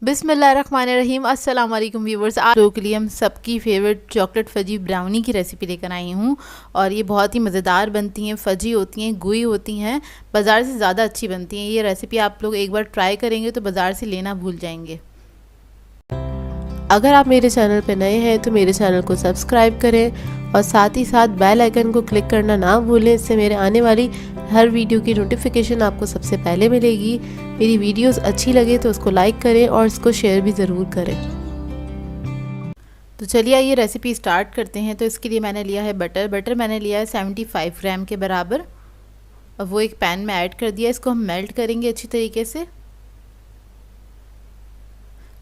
बिस्मिल्लाहिर्रहमानिर्रहीम। अस्सलाम वालेकुम व्यूवर्स। आप लोगों के लिए हम सबकी फ़ेवरेट चॉकलेट फ़जी ब्राउनी की रेसिपी लेकर आई हूँ और ये बहुत ही मज़ेदार बनती हैं, फ़जी होती हैं, गुई होती हैं, बाज़ार से ज़्यादा अच्छी बनती हैं। ये रेसिपी आप लोग एक बार ट्राई करेंगे तो बाज़ार से लेना भूल जाएंगे। अगर आप मेरे चैनल पर नए हैं तो मेरे चैनल को सब्सक्राइब करें और साथ ही साथ बेल आइकन को क्लिक करना ना भूलें। इससे मेरे आने वाली हर वीडियो की नोटिफिकेशन आपको सबसे पहले मिलेगी। मेरी वीडियोस अच्छी लगे तो उसको लाइक करें और इसको शेयर भी ज़रूर करें। तो चलिए ये रेसिपी स्टार्ट करते हैं। तो इसके लिए मैंने लिया है बटर मैंने लिया है 75 ग्राम के बराबर। और वो एक पैन में ऐड कर दिया। इसको हम मेल्ट करेंगे अच्छी तरीके से।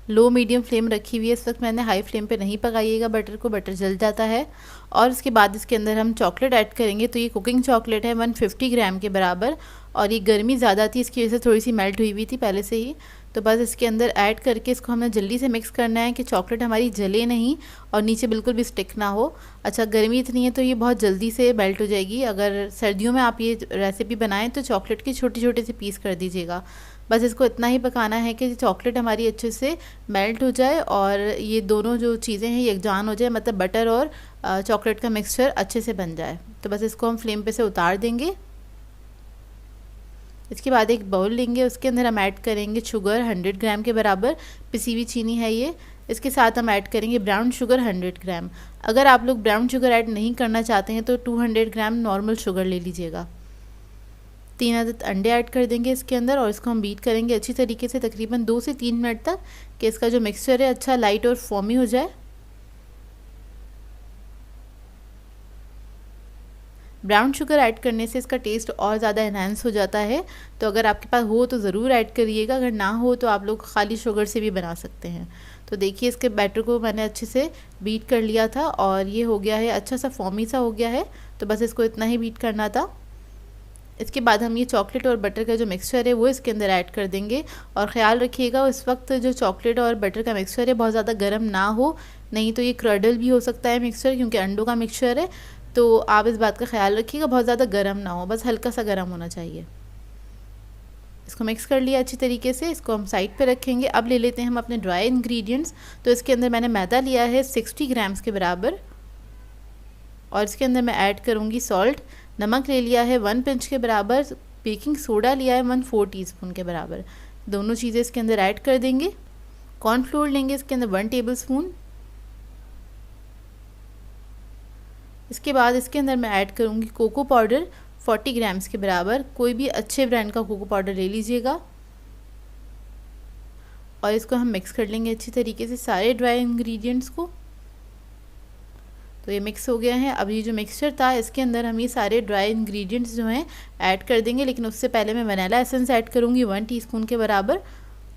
लो मीडियम फ्लेम रखी हुई है इस वक्त मैंने, हाई फ्लेम पे नहीं पकाइएगा बटर को, बटर जल जाता है। और इसके बाद इसके अंदर हम चॉकलेट ऐड करेंगे। तो ये कुकिंग चॉकलेट है 150 ग्राम के बराबर। और ये गर्मी ज़्यादा थी, इसकी वजह से थोड़ी सी मेल्ट हुई हुई थी पहले से ही। तो बस इसके अंदर ऐड करके इसको हमें जल्दी से मिक्स करना है कि चॉकलेट हमारी जले नहीं और नीचे बिल्कुल भी स्टिक ना हो। अच्छा, गर्मी इतनी है तो ये बहुत जल्दी से मेल्ट हो जाएगी। अगर सर्दियों में आप ये रेसिपी बनाएं तो चॉकलेट के छोटे छोटे से पीस कर दीजिएगा। बस इसको इतना ही पकाना है कि चॉकलेट हमारी अच्छे से मेल्ट हो जाए और ये दोनों जो चीज़ें हैं यकजान हो जाए, मतलब बटर और चॉकलेट का मिक्सचर अच्छे से बन जाए। तो बस इसको हम फ्लेम पे से उतार देंगे। इसके बाद एक बाउल लेंगे, उसके अंदर हम ऐड करेंगे शुगर 100 ग्राम के बराबर, पिसी हुई चीनी है ये। इसके साथ हम ऐड करेंगे ब्राउन शुगर 100 ग्राम। अगर आप लोग ब्राउन शुगर ऐड नहीं करना चाहते हैं तो 200 ग्राम नॉर्मल शुगर ले लीजिएगा। 3 अदद अंडे ऐड कर देंगे इसके अंदर और इसको हम बीट करेंगे अच्छी तरीके से तकरीबन 2 से 3 मिनट तक कि इसका जो मिक्सचर है अच्छा लाइट और फॉर्मी हो जाए। ब्राउन शुगर ऐड करने से इसका टेस्ट और ज़्यादा इन्हांस हो जाता है। तो अगर आपके पास हो तो ज़रूर ऐड करिएगा, अगर ना हो तो आप लोग खाली शुगर से भी बना सकते हैं। तो देखिए इसके बैटर को मैंने अच्छे से बीट कर लिया था और ये हो गया है, अच्छा सा फॉर्मी सा हो गया है। तो बस इसको इतना ही बीट करना था। इसके बाद हम ये चॉकलेट और बटर का जो मिक्सचर है वो इसके अंदर ऐड कर देंगे। और ख़्याल रखिएगा उस वक्त जो चॉकलेट और बटर का मिक्सचर है बहुत ज़्यादा गर्म ना हो, नहीं तो ये क्रडल भी हो सकता है मिक्सचर, क्योंकि अंडों का मिक्सचर है। तो आप इस बात का ख्याल रखिएगा, बहुत ज़्यादा गर्म ना हो, बस हल्का सा गर्म होना चाहिए। इसको मिक्स कर लिया अच्छी तरीके से, इसको हम साइड पे रखेंगे। अब ले लेते हैं हम अपने ड्राई इंग्रेडिएंट्स। तो इसके अंदर मैंने मैदा लिया है 60 ग्राम्स के बराबर और इसके अंदर मैं ऐड करूँगी सॉल्ट। नमक ले लिया है 1 पिंच के बराबर, बेकिंग सोडा लिया है 1/4 टीस्पून के बराबर। दोनों चीज़ें इसके अंदर ऐड कर देंगे। कॉर्नफ्लोर लेंगे इसके अंदर 1 टेबल स्पून। इसके बाद इसके अंदर मैं ऐड करूँगी कोको पाउडर 40 ग्राम्स के बराबर। कोई भी अच्छे ब्रांड का कोको पाउडर ले लीजिएगा और इसको हम मिक्स कर लेंगे अच्छी तरीके से सारे ड्राई इंग्रेडिएंट्स को। तो ये मिक्स हो गया है। अब ये जो मिक्सचर था इसके अंदर हम ये सारे ड्राई इंग्रेडिएंट्स जो हैं ऐड कर देंगे, लेकिन उससे पहले मैं वनीला एसेंस ऐड करूँगी 1 टीस्पून के बराबर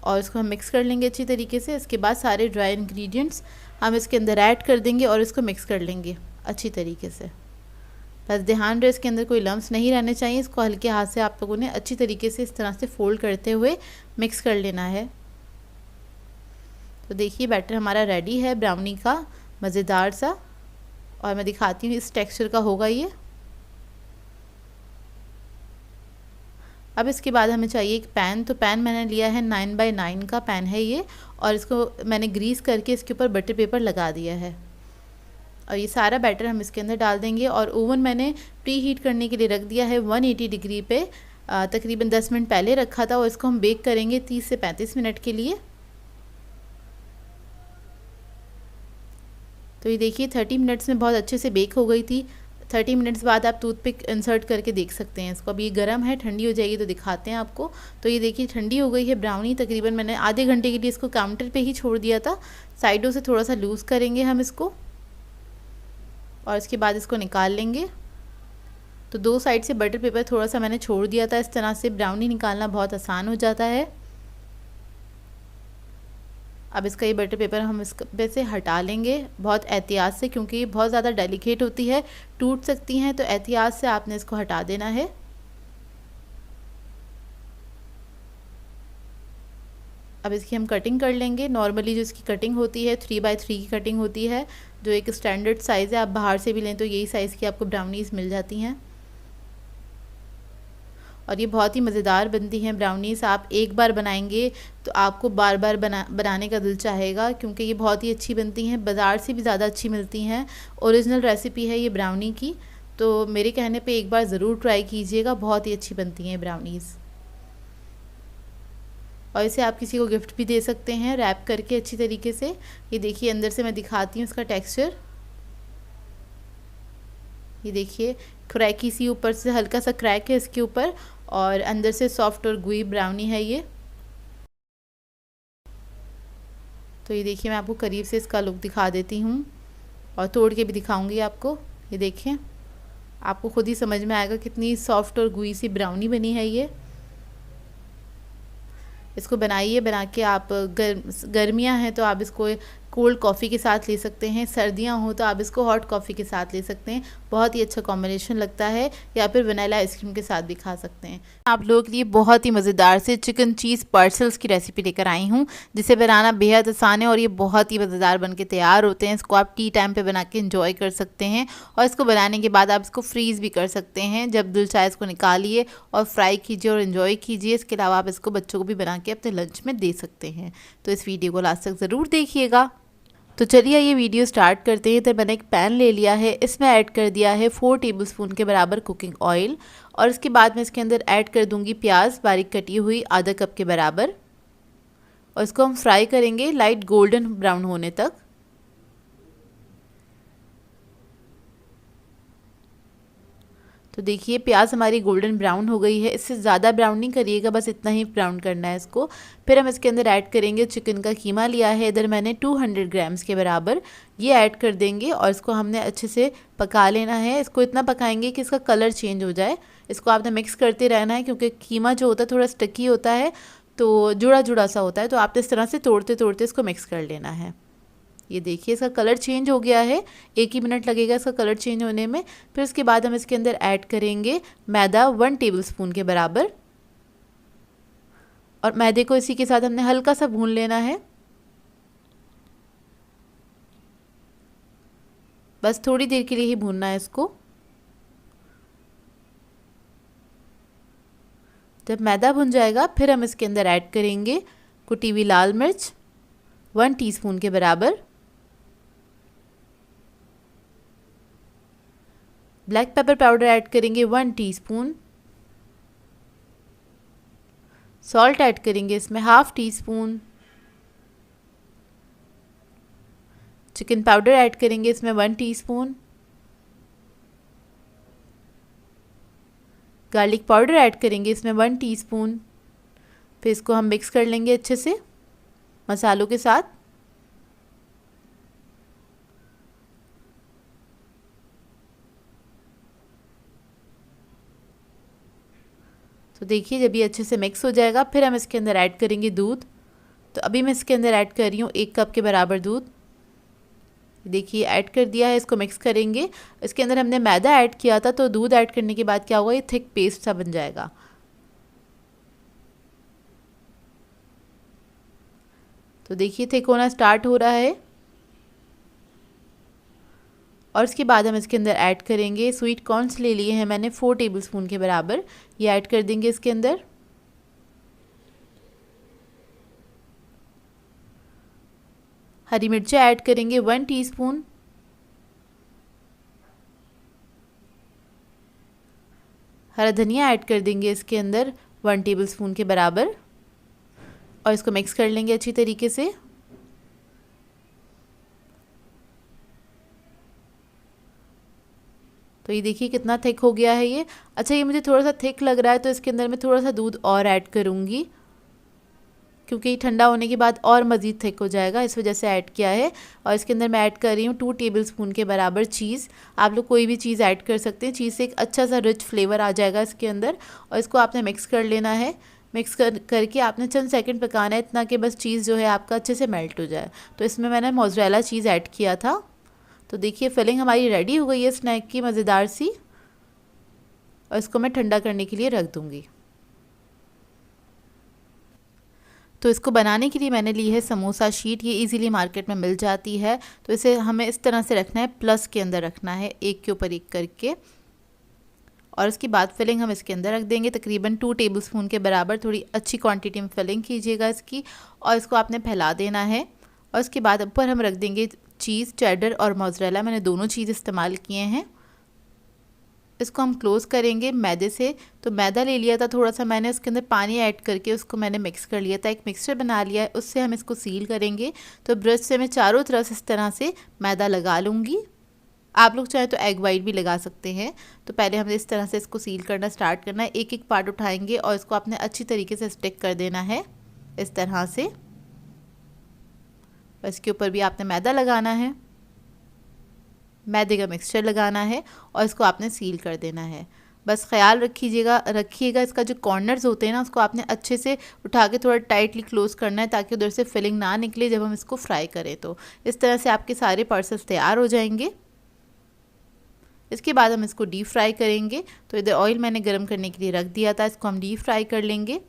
और इसको हम मिक्स कर लेंगे अच्छी तरीके से। इसके बाद सारे ड्राई इंग्रेडिएंट्स हम इसके अंदर ऐड कर देंगे और इसको मिक्स कर लेंगे अच्छी तरीके से। बस ध्यान रहे इसके अंदर कोई लम्स नहीं रहने चाहिए। इसको हल्के हाथ से आप लोगों ने अच्छी तरीके से इस तरह से फोल्ड करते हुए मिक्स कर लेना है। तो देखिए बैटर हमारा रेडी है ब्राउनी का, मज़ेदार सा, और मैं दिखाती हूँ इस टेक्सचर का होगा ये। अब इसके बाद हमें चाहिए एक पैन। तो पैन मैंने लिया है 9x9 का पैन है ये और इसको मैंने ग्रीस करके इसके ऊपर बटर पेपर लगा दिया है और ये सारा बैटर हम इसके अंदर डाल देंगे। और ओवन मैंने प्री हीट करने के लिए रख दिया है 180 डिग्री पे, तकरीबन 10 मिनट पहले रखा था और इसको हम बेक करेंगे 30 से 35 मिनट के लिए। तो ये देखिए 30 मिनट्स में बहुत अच्छे से बेक हो गई थी। 30 मिनट्स बाद आप टूथपिक इंसर्ट करके देख सकते हैं इसको। अब ये गर्म है, ठंडी हो जाएगी तो दिखाते हैं आपको। तो ये देखिए ठंडी हो गई है ब्राउनी। तकरीबन मैंने आधे घंटे के लिए इसको काउंटर पे ही छोड़ दिया था। साइडों से थोड़ा सा लूज़ करेंगे हम इसको और इसके बाद इसको निकाल लेंगे। तो 2 साइड से बटर पेपर थोड़ा सा मैंने छोड़ दिया था, इस तरह से ब्राउनी निकालना बहुत आसान हो जाता है। अब इसका ये बटर पेपर हम इस पे से हटा लेंगे बहुत एहतियात से, क्योंकि ये बहुत ज़्यादा डेलिकेट होती है, टूट सकती हैं, तो एहतियात से आपने इसको हटा देना है। अब इसकी हम कटिंग कर लेंगे। नॉर्मली जो इसकी कटिंग होती है 3x3 की कटिंग होती है, जो एक स्टैंडर्ड साइज़ है। आप बाहर से भी लें तो यही साइज़ की आपको ब्राउनीज़ मिल जाती हैं। और ये बहुत ही मज़ेदार बनती हैं ब्राउनीज़। आप एक बार बनाएंगे तो आपको बार बार बनाने का दिल चाहेगा, क्योंकि ये बहुत ही अच्छी बनती हैं, बाज़ार से भी ज़्यादा अच्छी मिलती हैं। ओरिजिनल रेसिपी है ये ब्राउनी की, तो मेरे कहने पे एक बार ज़रूर ट्राई कीजिएगा, बहुत ही अच्छी बनती हैं ब्राउनीज़। और इसे आप किसी को गिफ्ट भी दे सकते हैं रैप करके अच्छी तरीके से। ये देखिए अंदर से मैं दिखाती हूँ इसका टेक्सचर। ये देखिए क्रैकी सी, ऊपर से हल्का सा क्रैक है इसके ऊपर, और अंदर से सॉफ्ट और गुई ब्राउनी है ये। तो ये देखिए मैं आपको करीब से इसका लुक दिखा देती हूँ और तोड़ के भी दिखाऊंगी आपको। ये देखें, आपको खुद ही समझ में आएगा कितनी सॉफ्ट और गुई सी ब्राउनी बनी है ये। इसको बनाइए, बना के आप गर्मियाँ हैं तो आप इसको कोल्ड कॉफ़ी के साथ ले सकते हैं, सर्दियाँ हो तो आप इसको हॉट कॉफ़ी के साथ ले सकते हैं, बहुत ही अच्छा कॉम्बिनेशन लगता है। या फिर वनीला आइसक्रीम के साथ भी खा सकते हैं। आप लोगों के लिए बहुत ही मज़ेदार से चिकन चीज़ पार्सल्स की रेसिपी लेकर आई हूँ, जिसे बनाना बेहद आसान है और ये बहुत ही मज़ेदार बन के तैयार होते हैं। इसको आप टी टाइम पर बना के इंजॉय कर सकते हैं, और इसको बनाने के बाद आप इसको फ्रीज़ भी कर सकते हैं। जब दिल चाहे इसको निकालिए और फ्राई कीजिए और इन्जॉय कीजिए। इसके अलावा आप इसको बच्चों को भी बना के अपने लंच में दे सकते हैं। तो इस वीडियो को लास्ट तक ज़रूर देखिएगा। तो चलिए ये वीडियो स्टार्ट करते हैं। तो मैंने एक पैन ले लिया है, इसमें ऐड कर दिया है 4 टेबलस्पून के बराबर कुकिंग ऑयल, और इसके बाद मैं इसके अंदर ऐड कर दूंगी प्याज बारीक कटी हुई आधा कप के बराबर, और इसको हम फ्राई करेंगे लाइट गोल्डन ब्राउन होने तक। तो देखिए प्याज हमारी गोल्डन ब्राउन हो गई है, इससे ज़्यादा ब्राउन नहीं करिएगा, बस इतना ही ब्राउन करना है इसको। फिर हम इसके अंदर ऐड करेंगे चिकन का कीमा लिया है, इधर मैंने 200 ग्राम्स के बराबर, ये ऐड कर देंगे और इसको हमने अच्छे से पका लेना है। इसको इतना पकाएंगे कि इसका कलर चेंज हो जाए। इसको आपने मिक्स करते रहना है, क्योंकि कीमा जो होता है थोड़ा स्टिकी होता है, तो जुड़ा जुड़ा सा होता है, तो आपने इस तरह से तोड़ते तोड़ते इसको मिक्स कर लेना है। ये देखिए इसका कलर चेंज हो गया है, 1 ही मिनट लगेगा इसका कलर चेंज होने में। फिर उसके बाद हम इसके अंदर ऐड करेंगे मैदा 1 टेबलस्पून के बराबर, और मैदे को इसी के साथ हमने हल्का सा भून लेना है, बस थोड़ी देर के लिए ही भूनना है इसको। जब मैदा भुन जाएगा फिर हम इसके अंदर ऐड करेंगे कुटी हुई लाल मिर्च 1 टीस्पून के बराबर, ब्लैक पेपर पाउडर ऐड करेंगे 1 टीस्पून, सॉल्ट ऐड करेंगे इसमें 1/2 टीस्पून, चिकन पाउडर ऐड करेंगे इसमें 1 टीस्पून, गार्लिक पाउडर ऐड करेंगे इसमें 1 टीस्पून। फिर इसको हम मिक्स कर लेंगे अच्छे से मसालों के साथ। तो देखिए जब ये अच्छे से मिक्स हो जाएगा फिर हम इसके अंदर ऐड करेंगे दूध। तो अभी मैं इसके अंदर ऐड कर रही हूँ 1 कप के बराबर दूध। देखिए ऐड कर दिया है, इसको मिक्स करेंगे। इसके अंदर हमने मैदा ऐड किया था, तो दूध ऐड करने के बाद क्या होगा, ये थिक पेस्ट सा बन जाएगा। तो देखिए थिक होना स्टार्ट हो रहा है, और इसके बाद हम इसके अंदर ऐड करेंगे स्वीट कॉर्न्स ले लिए हैं मैंने 4 टेबलस्पून के बराबर, ये ऐड कर देंगे इसके अंदर। हरी मिर्चें ऐड करेंगे 1 टीस्पून, हरा धनिया ऐड कर देंगे इसके अंदर 1 टेबलस्पून के बराबर, और इसको मिक्स कर लेंगे अच्छी तरीके से। तो ये देखिए कितना थिक हो गया है ये। अच्छा ये मुझे थोड़ा सा थिक लग रहा है, तो इसके अंदर मैं थोड़ा सा दूध और ऐड करूँगी, क्योंकि ठंडा होने के बाद और मज़ीद थिक हो जाएगा, इस वजह से ऐड किया है। और इसके अंदर मैं ऐड कर रही हूँ 2 टेबलस्पून के बराबर चीज़। आप लोग कोई भी चीज़ ऐड कर सकते हैं, चीज़ से एक अच्छा सा रिच फ्लेवर आ जाएगा इसके अंदर। और इसको आपने मिक्स कर लेना है, मिक्स करके आपने चंद सेकंड पकाना है, इतना कि बस चीज़ जो है आपका अच्छे से मेल्ट हो जाए। तो इसमें मैंने मोज़रेला चीज़ ऐड किया था। तो देखिए फिलिंग हमारी रेडी हो गई है स्नैक की मज़ेदार सी, और इसको मैं ठंडा करने के लिए रख दूँगी। तो इसको बनाने के लिए मैंने ली है समोसा शीट, ये इजीली मार्केट में मिल जाती है। तो इसे हमें इस तरह से रखना है, प्लस के अंदर रखना है, एक के ऊपर एक करके। और उसके बाद फिलिंग हम इसके अंदर रख देंगे तकरीबन 2 टेबलस्पून के बराबर। थोड़ी अच्छी क्वांटिटी में फिलिंग कीजिएगा इसकी और इसको आपने फैला देना है। और उसके बाद ऊपर हम रख देंगे चीज़, चेडर और मोज़रेला, मैंने दोनों चीज़ इस्तेमाल किए हैं। इसको हम क्लोज़ करेंगे मैदे से। तो मैदा ले लिया था थोड़ा सा मैंने, उसके अंदर पानी ऐड करके उसको मैंने मिक्स कर लिया था, एक मिक्सचर बना लिया है। उससे हम इसको सील करेंगे। तो ब्रश से मैं चारों तरफ से इस तरह से मैदा लगा लूँगी। आप लोग चाहे तो एग वाइट भी लगा सकते हैं। तो पहले हमें इस तरह से इसको सील करना स्टार्ट करना है। एक एक पार्ट उठाएंगे और इसको आपने अच्छी तरीके से स्टिक कर देना है इस तरह से। इसके ऊपर भी आपने मैदा लगाना है, मैदे का मिक्सचर लगाना है और इसको आपने सील कर देना है। बस ख्याल रखिएगा इसका जो कॉर्नर्स होते हैं ना, उसको आपने अच्छे से उठा के थोड़ा टाइटली क्लोज़ करना है ताकि उधर से फिलिंग ना निकले जब हम इसको फ्राई करें। तो इस तरह से आपके सारे पार्सल्स तैयार हो जाएंगे। इसके बाद हम इसको डीप फ्राई करेंगे। तो इधर ऑयल मैंने गर्म करने के लिए रख दिया था, इसको हम डीप फ्राई कर लेंगे।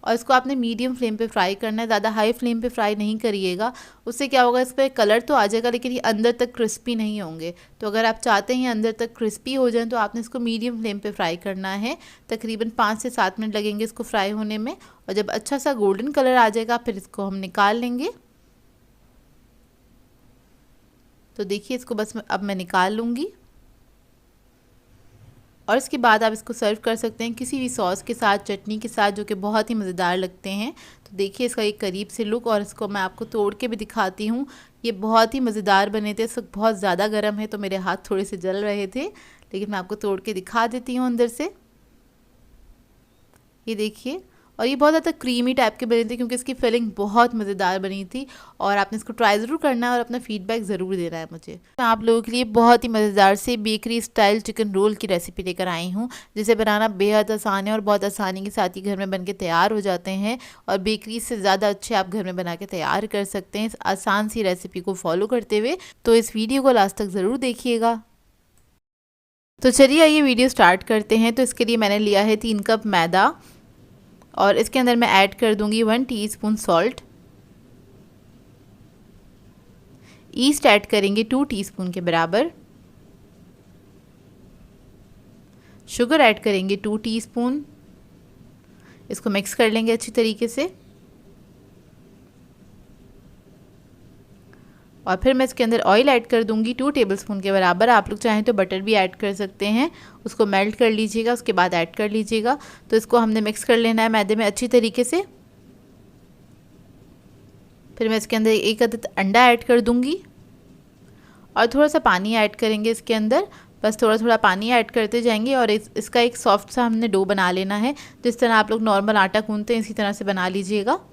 और इसको आपने मीडियम फ्लेम पे फ्राई करना है, ज़्यादा हाई फ्लेम पे फ्राई नहीं करिएगा। उससे क्या होगा, इस पर कलर तो आ जाएगा लेकिन ये अंदर तक क्रिस्पी नहीं होंगे। तो अगर आप चाहते हैं अंदर तक क्रिस्पी हो जाए तो आपने इसको मीडियम फ्लेम पे फ्राई करना है। तकरीबन 5 से 7 मिनट लगेंगे इसको फ्राई होने में। और जब अच्छा सा गोल्डन कलर आ जाएगा फिर इसको हम निकाल लेंगे। तो देखिए इसको बस अब मैं निकाल लूँगी। और इसके बाद आप इसको सर्व कर सकते हैं किसी भी सॉस के साथ, चटनी के साथ, जो कि बहुत ही मज़ेदार लगते हैं। तो देखिए इसका एक करीब से लुक, और इसको मैं आपको तोड़ के भी दिखाती हूँ। ये बहुत ही मज़ेदार बने थे। इस वक्त बहुत ज़्यादा गर्म है तो मेरे हाथ थोड़े से जल रहे थे, लेकिन मैं आपको तोड़ के दिखा देती हूँ अंदर से। ये देखिए, और ये बहुत ज़्यादा क्रीमी टाइप के बने थे क्योंकि इसकी फिलिंग बहुत मज़ेदार बनी थी। और आपने इसको ट्राई ज़रूर करना है और अपना फीडबैक ज़रूर देना है मुझे। मैं आप लोगों के लिए बहुत ही मज़ेदार से बेकरी स्टाइल चिकन रोल की रेसिपी लेकर आई हूँ, जिसे बनाना बेहद आसान है और बहुत आसानी के साथ ही घर में बन के तैयार हो जाते हैं। और बेकरी से ज़्यादा अच्छे आप घर में बना के तैयार कर सकते हैं इस आसान सी रेसिपी को फॉलो करते हुए। तो इस वीडियो को लास्ट तक ज़रूर देखिएगा। तो चलिए आइए वीडियो स्टार्ट करते हैं। तो इसके लिए मैंने लिया है 3 कप मैदा और इसके अंदर मैं ऐड कर दूंगी 1 टीस्पून सॉल्ट। ईस्ट ऐड करेंगे 2 टीस्पून के बराबर। शुगर ऐड करेंगे 2 टीस्पून। इसको मिक्स कर लेंगे अच्छी तरीके से। और फिर मैं इसके अंदर ऑयल ऐड कर दूंगी 2 टेबलस्पून के बराबर। आप लोग चाहें तो बटर भी ऐड कर सकते हैं, उसको मेल्ट कर लीजिएगा, उसके बाद ऐड कर लीजिएगा। तो इसको हमने मिक्स कर लेना है मैदे में अच्छी तरीके से। फिर मैं इसके अंदर 1 अदद अंडा ऐड कर दूंगी और थोड़ा सा पानी ऐड करेंगे इसके अंदर। बस थोड़ा थोड़ा पानी ऐड करते जाएंगे और इसका एक सॉफ्ट सा हमने डो बना लेना है। जिस तरह आप लोग नॉर्मल आटा गूंथते हैं इसी तरह से बना लीजिएगा।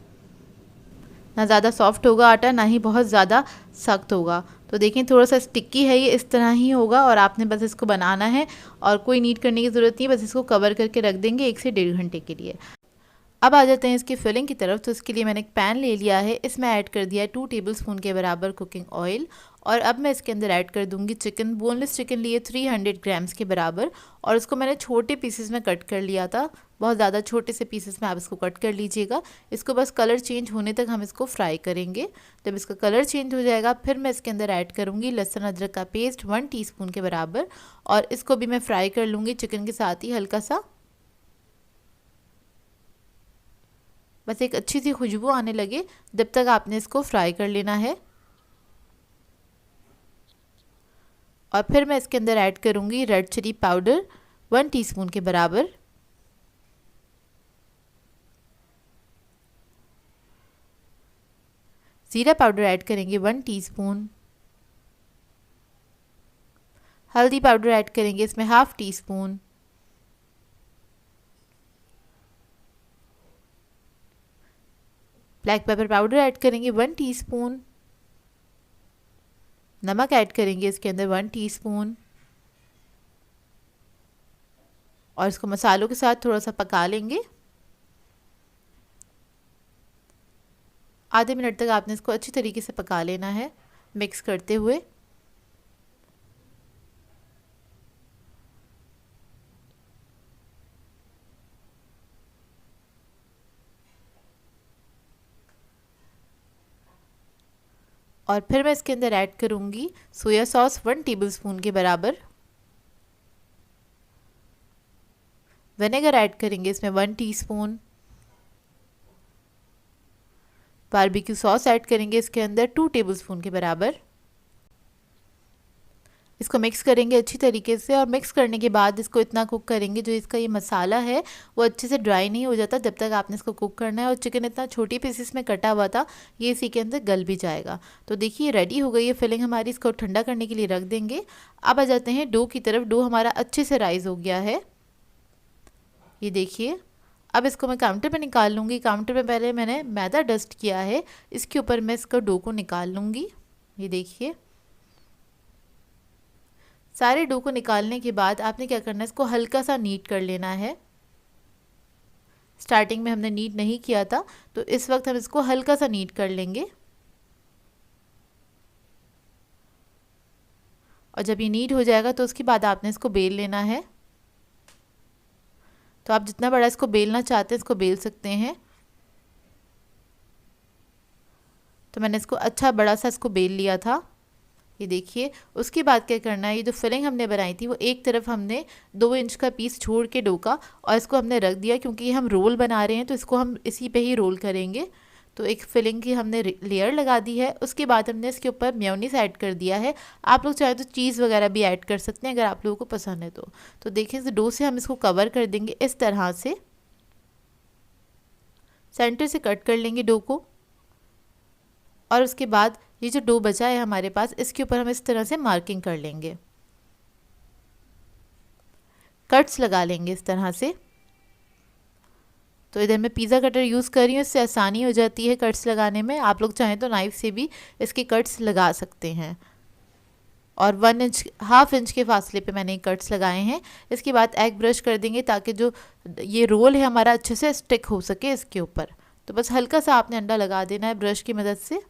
ना ज़्यादा सॉफ्ट होगा आटा, ना ही बहुत ज़्यादा सख्त होगा। तो देखें थोड़ा सा स्टिकी है ये, इस तरह ही होगा। और आपने बस इसको बनाना है और कोई नीट करने की ज़रूरत नहीं है, बस इसको कवर करके रख देंगे 1 से 1.5 घंटे के लिए। अब आ जाते हैं इसकी फिलिंग की तरफ। तो इसके लिए मैंने एक पैन ले लिया है, इसमें ऐड कर दिया है 2 टेबलस्पून के बराबर कुकिंग ऑयल। और अब मैं इसके अंदर ऐड कर दूंगी चिकन। बोनलेस चिकन लिए 300 ग्राम्स के बराबर और इसको मैंने छोटे पीसेस में कट कर लिया था, बहुत ज़्यादा छोटे से पीसेस में आप इसको कट कर लीजिएगा। इसको बस कलर चेंज होने तक हम इसको फ्राई करेंगे। जब इसका कलर चेंज हो जाएगा फिर मैं इसके अंदर ऐड करूँगी लहसुन अदरक का पेस्ट 1 टीस्पून के बराबर और इसको भी मैं फ्राई कर लूँगी चिकन के साथ ही हल्का सा। बस एक अच्छी सी खुशबू आने लगे जब तक आपने इसको फ्राई कर लेना है। और फिर मैं इसके अंदर ऐड करूँगी रेड चिली पाउडर 1 टीस्पून के बराबर। ज़ीरा पाउडर ऐड करेंगे 1 टीस्पून। हल्दी पाउडर ऐड करेंगे इसमें 1/2 teaspoon. Black pepper powder add करेंगे 1 टीस्पून। नमक ऐड करेंगे इसके अंदर 1 टीस्पून और इसको मसालों के साथ थोड़ा सा पका लेंगे। आधे मिनट तक आपने इसको अच्छी तरीके से पका लेना है मिक्स करते हुए। और फिर मैं इसके अंदर ऐड करूँगी सोया सॉस 1 टेबलस्पून के बराबर। विनेगर ऐड करेंगे इसमें 1 टीस्पून। बारबेक्यू सॉस ऐड करेंगे इसके अंदर 2 टेबलस्पून के बराबर। इसको मिक्स करेंगे अच्छी तरीके से, और मिक्स करने के बाद इसको इतना कुक करेंगे जो इसका ये मसाला है वो अच्छे से ड्राई नहीं हो जाता जब तक आपने इसको कुक करना है। और चिकन इतना छोटी पीसेस में कटा हुआ था, ये इसी के अंदर गल भी जाएगा। तो देखिए रेडी हो गई है फिलिंग हमारी, इसको ठंडा करने के लिए रख देंगे। अब आ जाते हैं डो की तरफ। डो हमारा अच्छे से राइज हो गया है, ये देखिए। अब इसको मैं काउंटर पे निकाल लूँगी। काउंटर पे पहले मैंने मैदा डस्ट किया है, इसके ऊपर मैं इसको डो को निकाल लूँगी। ये देखिए सारे डो को निकालने के बाद आपने क्या करना है, इसको हल्का सा नीट कर लेना है। स्टार्टिंग में हमने नीट नहीं किया था, तो इस वक्त हम इसको हल्का सा नीट कर लेंगे। और जब ये नीट हो जाएगा तो उसके बाद आपने इसको बेल लेना है। तो आप जितना बड़ा इसको बेलना चाहते हैं इसको बेल सकते हैं। तो मैंने इसको अच्छा बड़ा सा इसको बेल लिया था, ये देखिए। उसके बाद क्या करना है, ये जो फिलिंग हमने बनाई थी वो एक तरफ हमने 2 इंच का पीस छोड़ के डो का, और इसको हमने रख दिया क्योंकि हम रोल बना रहे हैं तो इसको हम इसी पे ही रोल करेंगे। तो एक फिलिंग की हमने लेयर लगा दी है। उसके बाद हमने इसके ऊपर मेयोनीज ऐड कर दिया है। आप लोग चाहे तो चीज़ वगैरह भी ऐड कर सकते हैं अगर आप लोगों को पसंद है तो देखिए इस डो से हम इसको कवर कर देंगे इस तरह से। सेंटर से कट कर लेंगे डो को, और उसके बाद ये जो डो बचा है हमारे पास, इसके ऊपर हम इस तरह से मार्किंग कर लेंगे, कट्स लगा लेंगे इस तरह से। तो इधर मैं पिज़्ज़ा कटर यूज़ कर रही हूँ, इससे आसानी हो जाती है कट्स लगाने में। आप लोग चाहें तो नाइफ़ से भी इसके कट्स लगा सकते हैं। और 1.5 इंच के फासले पे मैंने कट्स लगाए हैं। इसके बाद एग ब्रश कर देंगे ताकि जो ये रोल है हमारा अच्छे से स्टिक हो सके इसके ऊपर। तो बस हल्का सा आपने अंडा लगा देना है ब्रश की मदद से।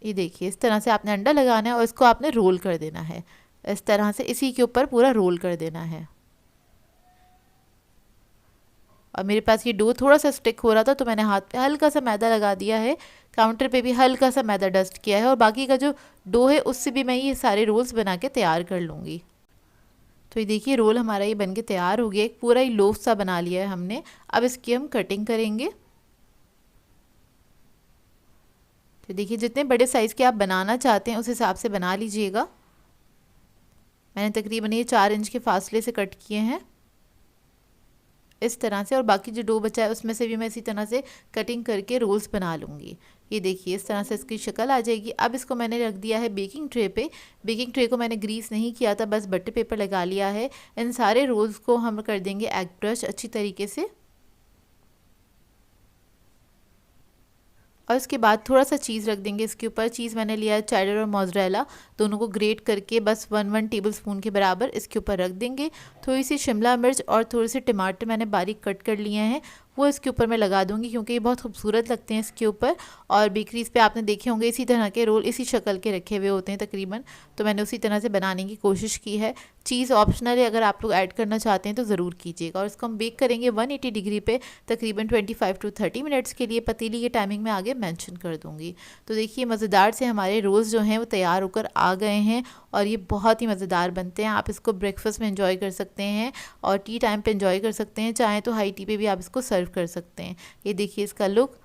ये देखिए इस तरह से आपने अंडा लगाना है और इसको आपने रोल कर देना है इस तरह से, इसी के ऊपर पूरा रोल कर देना है। और मेरे पास ये डो थोड़ा सा स्टिक हो रहा था तो मैंने हाथ पे हल्का सा मैदा लगा दिया है, काउंटर पे भी हल्का सा मैदा डस्ट किया है, और बाकी का जो डो है उससे भी मैं ये सारे रोल्स बना के तैयार कर लूँगी। तो ये देखिए रोल हमारा ये बन के तैयार हो गया, एक पूरा ही लोफ सा बना लिया है हमने। अब इसकी हम कटिंग करेंगे। तो देखिए जितने बड़े साइज़ के आप बनाना चाहते हैं उस हिसाब से बना लीजिएगा। मैंने तकरीबन ये 4 इंच के फासले से कट किए हैं इस तरह से, और बाकी जो डो बचा है उसमें से भी मैं इसी तरह से कटिंग करके रोल्स बना लूँगी। ये देखिए इस तरह से इसकी शक्ल आ जाएगी। अब इसको मैंने रख दिया है बेकिंग ट्रे पे। बेकिंग ट्रे को मैंने ग्रीस नहीं किया था, बस बटर पेपर लगा लिया है। इन सारे रोल्स को हम कर देंगे एग ब्रश अच्छी तरीके से, और इसके बाद थोड़ा सा चीज़ रख देंगे इसके ऊपर। चीज़ मैंने लिया है चेडर और मोज़रेला, दोनों को ग्रेट करके बस 1 टेबलस्पून के बराबर इसके ऊपर रख देंगे। थोड़ी सी शिमला मिर्च और थोड़े से टमाटर मैंने बारीक कट कर लिए हैं, वो इसके ऊपर मैं लगा दूंगी क्योंकि ये बहुत खूबसूरत लगते हैं इसके ऊपर। और बेकरीज़ पे आपने देखे होंगे इसी तरह के रोल इसी शक्ल के रखे हुए होते हैं तकरीबन, तो मैंने उसी तरह से बनाने की कोशिश की है। चीज़ ऑप्शनल है, अगर आप लोग ऐड करना चाहते हैं तो ज़रूर कीजिएगा। और इसको हम बेक करेंगे 180 डिग्री पे तकरीबन 25 to 30 मिनट्स के लिए। पतीली की टाइमिंग में आगे मेंशन कर दूँगी। तो देखिए मज़ेदार से हमारे रोल्स जो हैं वो तैयार होकर आ गए हैं, और ये बहुत ही मज़ेदार बनते हैं। आप इसको ब्रेकफास्ट में एंजॉय कर सकते हैं और टी टाइम पे एंजॉय कर सकते हैं, चाहे तो हाई टी पे भी आप इसको सर्व कर सकते हैं। ये देखिए इसका लुक,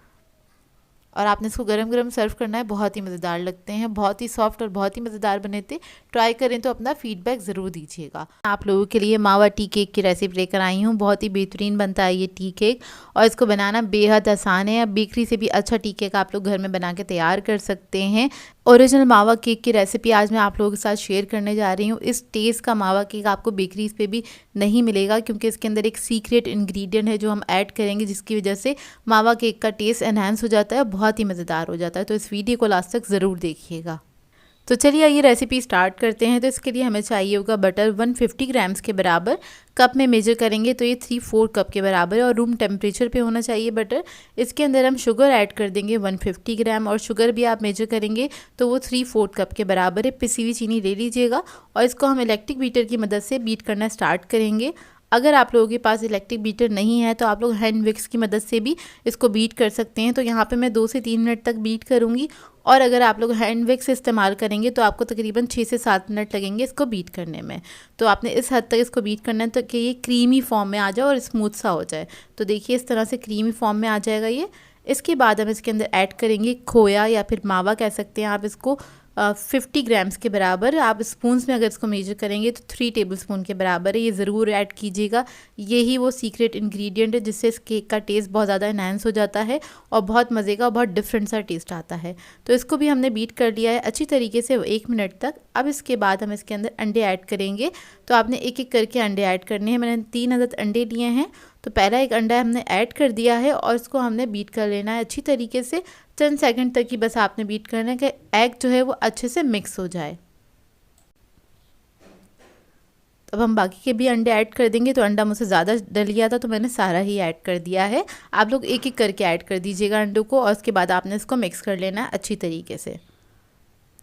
और आपने इसको गरम गरम सर्व करना है। बहुत ही मज़ेदार लगते हैं, बहुत ही सॉफ्ट और बहुत ही मज़ेदार बने थे। ट्राई करें तो अपना फीडबैक ज़रूर दीजिएगा। आप लोगों के लिए मावा टी केक की रेसिपी लेकर आई हूँ। बहुत ही बेहतरीन बनता है ये टी केक, और इसको बनाना बेहद आसान है। अब बेकरी से भी अच्छा टी केक आप लोग घर में बना के तैयार कर सकते हैं। ओरिजिनल मावा केक की रेसिपी आज मैं आप लोगों के साथ शेयर करने जा रही हूँ। इस टेस्ट का मावा केक आपको बेकरीज पे भी नहीं मिलेगा, क्योंकि इसके अंदर एक सीक्रेट इंग्रेडिएंट है जो हम ऐड करेंगे, जिसकी वजह से मावा केक का टेस्ट एनहांस हो जाता है, बहुत ही मज़ेदार हो जाता है। तो इस वीडियो को लास्ट तक ज़रूर देखिएगा। तो चलिए ये रेसिपी स्टार्ट करते हैं। तो इसके लिए हमें चाहिए होगा बटर 150 ग्राम्स के बराबर। कप में मेजर करेंगे तो ये 3/4 कप के बराबर है, और रूम टेम्परेचर पे होना चाहिए बटर। इसके अंदर हम शुगर ऐड कर देंगे 150 ग्राम, और शुगर भी आप मेजर करेंगे तो वो 3/4 कप के बराबर है। पिसी हुई चीनी ले लीजिएगा, और इसको हम इलेक्ट्रिक बीटर की मदद से बीट करना स्टार्ट करेंगे। अगर आप लोगों के पास इलेक्ट्रिक बीटर नहीं है तो आप लोग हैंड विक्स की मदद से भी इसको बीट कर सकते हैं। तो यहाँ पे मैं 2 से 3 मिनट तक बीट करूँगी, और अगर आप लोग हैंड विक्स इस्तेमाल करेंगे तो आपको तकरीबन 6 से 7 मिनट लगेंगे इसको बीट करने में। तो आपने इस हद तक इसको बीट करना है तो कि ये क्रीमी फॉर्म में आ जाए और स्मूथ सा हो जाए। तो देखिए इस तरह से क्रीमी फॉर्म में आ जाएगा ये। इसके बाद हम इसके अंदर ऐड करेंगे खोया या फिर मावा कह सकते हैं आप इसको। 50 ग्राम्स के बराबर, आप स्पून्स में अगर इसको मेजर करेंगे तो 3 टेबलस्पून के बराबर है। ये ज़रूर ऐड कीजिएगा, यही वो सीक्रेट इंग्रेडिएंट है जिससे इस केक का टेस्ट बहुत ज़्यादा इन्हांस हो जाता है और बहुत मज़े का और बहुत डिफरेंट सा टेस्ट आता है। तो इसको भी हमने बीट कर लिया है अच्छी तरीके से 1 मिनट तक। अब इसके बाद हम इसके अंदर अंडे ऐड करेंगे। तो आपने एक एक करके अंडे ऐड करने हैं। मैंने 3 अदद अंडे लिए हैं। तो पहला एक अंडा हमने ऐड कर दिया है और इसको हमने बीट कर लेना है अच्छी तरीके से। 10 सेकंड तक ही बस आपने बीट करना है कि एग जो है वो अच्छे से मिक्स हो जाए। अब हम बाकी के भी अंडे ऐड कर देंगे। तो अंडा मुझसे ज़्यादा डल गया था तो मैंने सारा ही ऐड कर दिया है। आप लोग एक एक करके ऐड कर दीजिएगा अंडों को, और उसके बाद आपने इसको मिक्स कर लेना है अच्छी तरीके से।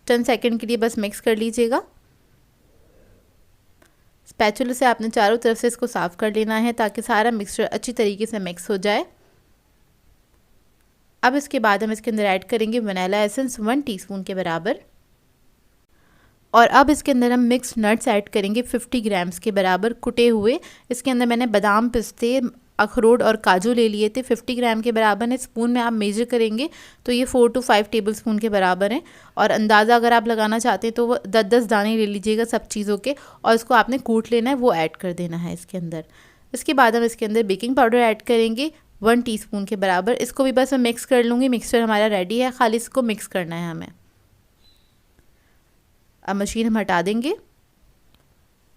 10 सेकंड के लिए बस मिक्स कर लीजिएगा। स्पैचुला से आपने चारों तरफ से इसको साफ़ कर लेना है ताकि सारा मिक्सचर अच्छी तरीके से मिक्स हो जाए। अब इसके बाद हम इसके अंदर ऐड करेंगे वनीला एसेंस 1 टीस्पून के बराबर, और अब इसके अंदर हम मिक्स नट्स ऐड करेंगे 50 ग्राम्स के बराबर कुटे हुए। इसके अंदर मैंने बादाम, पिस्ते, अखरोट और काजू ले लिए थे। 50 ग्राम के बराबर है। स्पून में आप मेजर करेंगे तो ये 4 to 5 टेबलस्पून के बराबर हैं। और अंदाज़ा अगर आप लगाना चाहते हैं तो वो 10-10 दाने ले लीजिएगा सब चीज़ों के, और इसको आपने कूट लेना है, वो ऐड कर देना है इसके अंदर। इसके बाद हम इसके अंदर बेकिंग पाउडर ऐड करेंगे 1 टीस्पून के बराबर। इसको भी बस मैं मिक्स कर लूँगी। मिक्सचर हमारा रेडी है, खाली इसको मिक्स करना है हमें। अब मशीन हम हटा देंगे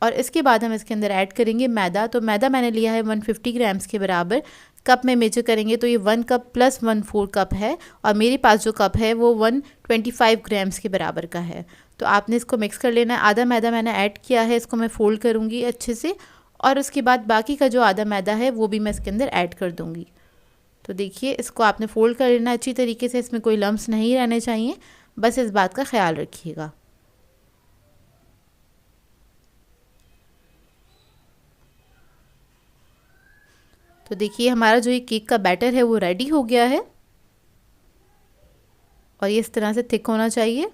और इसके बाद हम इसके अंदर ऐड करेंगे मैदा। तो मैदा मैंने लिया है 150 ग्राम्स के बराबर। कप में मेजर करेंगे तो ये 1 कप प्लस 1/4 कप है, और मेरे पास जो कप है वो 125 ग्राम्स के बराबर का है। तो आपने इसको मिक्स कर लेना है। आधा मैदा मैंने ऐड किया है, इसको मैं फोल्ड करूँगी अच्छे से, और उसके बाद बाकी का जो आधा मैदा है वो भी मैं इसके अंदर ऐड कर दूँगी। तो देखिए इसको आपने फोल्ड कर लेना अच्छी तरीके से, इसमें कोई लम्स नहीं रहने चाहिए, बस इस बात का ख्याल रखिएगा। तो देखिए हमारा जो ये केक का बैटर है वो रेडी हो गया है, और ये इस तरह से थिक होना चाहिए।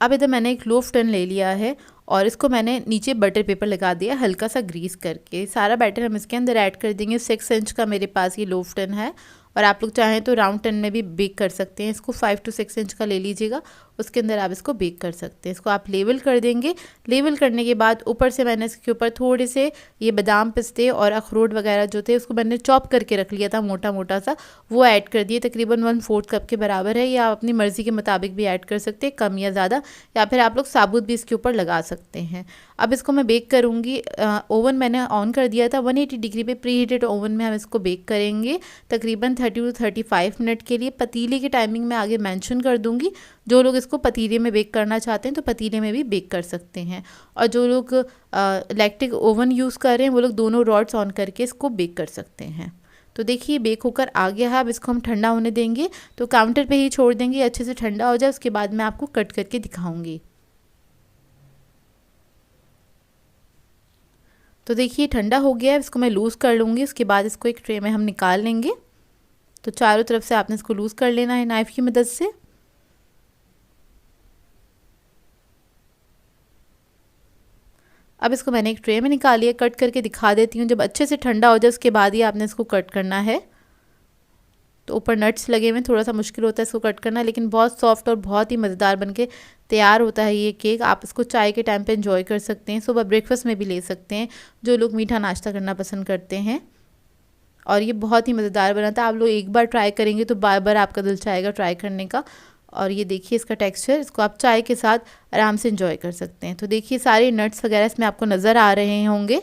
अब इधर मैंने एक लोफ टन ले लिया है और इसको मैंने नीचे बटर पेपर लगा दिया हल्का सा ग्रीस करके। सारा बैटर हम इसके अंदर ऐड कर देंगे। 6 इंच का मेरे पास ये लोफ टन है, और आप लोग चाहें तो राउंड टन में भी बेक कर सकते हैं। इसको 5 to 6 इंच का ले लीजिएगा, उसके अंदर आप इसको बेक कर सकते हैं। इसको आप लेवल कर देंगे। लेवल करने के बाद ऊपर से मैंने इसके ऊपर थोड़े से ये बादाम, पिस्ते और अखरोट वगैरह जो थे उसको मैंने चॉप करके रख लिया था मोटा मोटा सा, वो ऐड कर दिए। तकरीबन 1/4 कप के बराबर है, या आप अपनी मर्ज़ी के मुताबिक भी ऐड कर सकते हैं, कम या ज़्यादा, या फिर आप लोग साबुत भी इसके ऊपर लगा सकते हैं। अब इसको मैं बेक करूँगी। ओवन मैंने ऑन कर दिया था, 180 डिग्री पे प्री हीटेड ओवन में हम इसको बेक करेंगे तकरीबन 30 to 35 मिनट के लिए। पतीले की टाइमिंग मैं आगे मेंशन कर दूंगी। जो लोग इसको पतीले में बेक करना चाहते हैं तो पतीले में भी बेक कर सकते हैं, और जो लोग इलेक्ट्रिक ओवन यूज़ कर रहे हैं वो लोग दोनों रॉड्स ऑन करके इसको बेक कर सकते हैं। तो देखिए बेक होकर आ गया है। अब इसको हम ठंडा होने देंगे, तो काउंटर पे ही छोड़ देंगे, अच्छे से ठंडा हो जाए, उसके बाद मैं आपको कट करके दिखाऊंगी। तो देखिए ठंडा हो गया है, इसको मैं लूज़ कर लूँगी। उसके बाद इसको एक ट्रे में हम निकाल लेंगे। तो चारों तरफ से आपने इसको लूज़ कर लेना है नाइफ़ की मदद से। अब इसको मैंने एक ट्रे में निकाल लिया, कट करके दिखा देती हूँ। जब अच्छे से ठंडा हो जाए उसके बाद ही आपने इसको कट करना है। तो ऊपर नट्स लगे हुए, थोड़ा सा मुश्किल होता है इसको कट करना, लेकिन बहुत सॉफ्ट और बहुत ही मज़ेदार बनके तैयार होता है ये केक। आप इसको चाय के टाइम पे एंजॉय कर सकते हैं, सुबह ब्रेकफास्ट में भी ले सकते हैं, जो लोग मीठा नाश्ता करना पसंद करते हैं। और ये बहुत ही मज़ेदार बना था। आप लोग एक बार ट्राई करेंगे तो बार बार आपका दिल चाहेगा ट्राई करने का। और ये देखिए इसका टेक्सचर, इसको आप चाय के साथ आराम से एंजॉय कर सकते हैं। तो देखिए सारे नट्स वगैरह इसमें आपको नज़र आ रहे होंगे,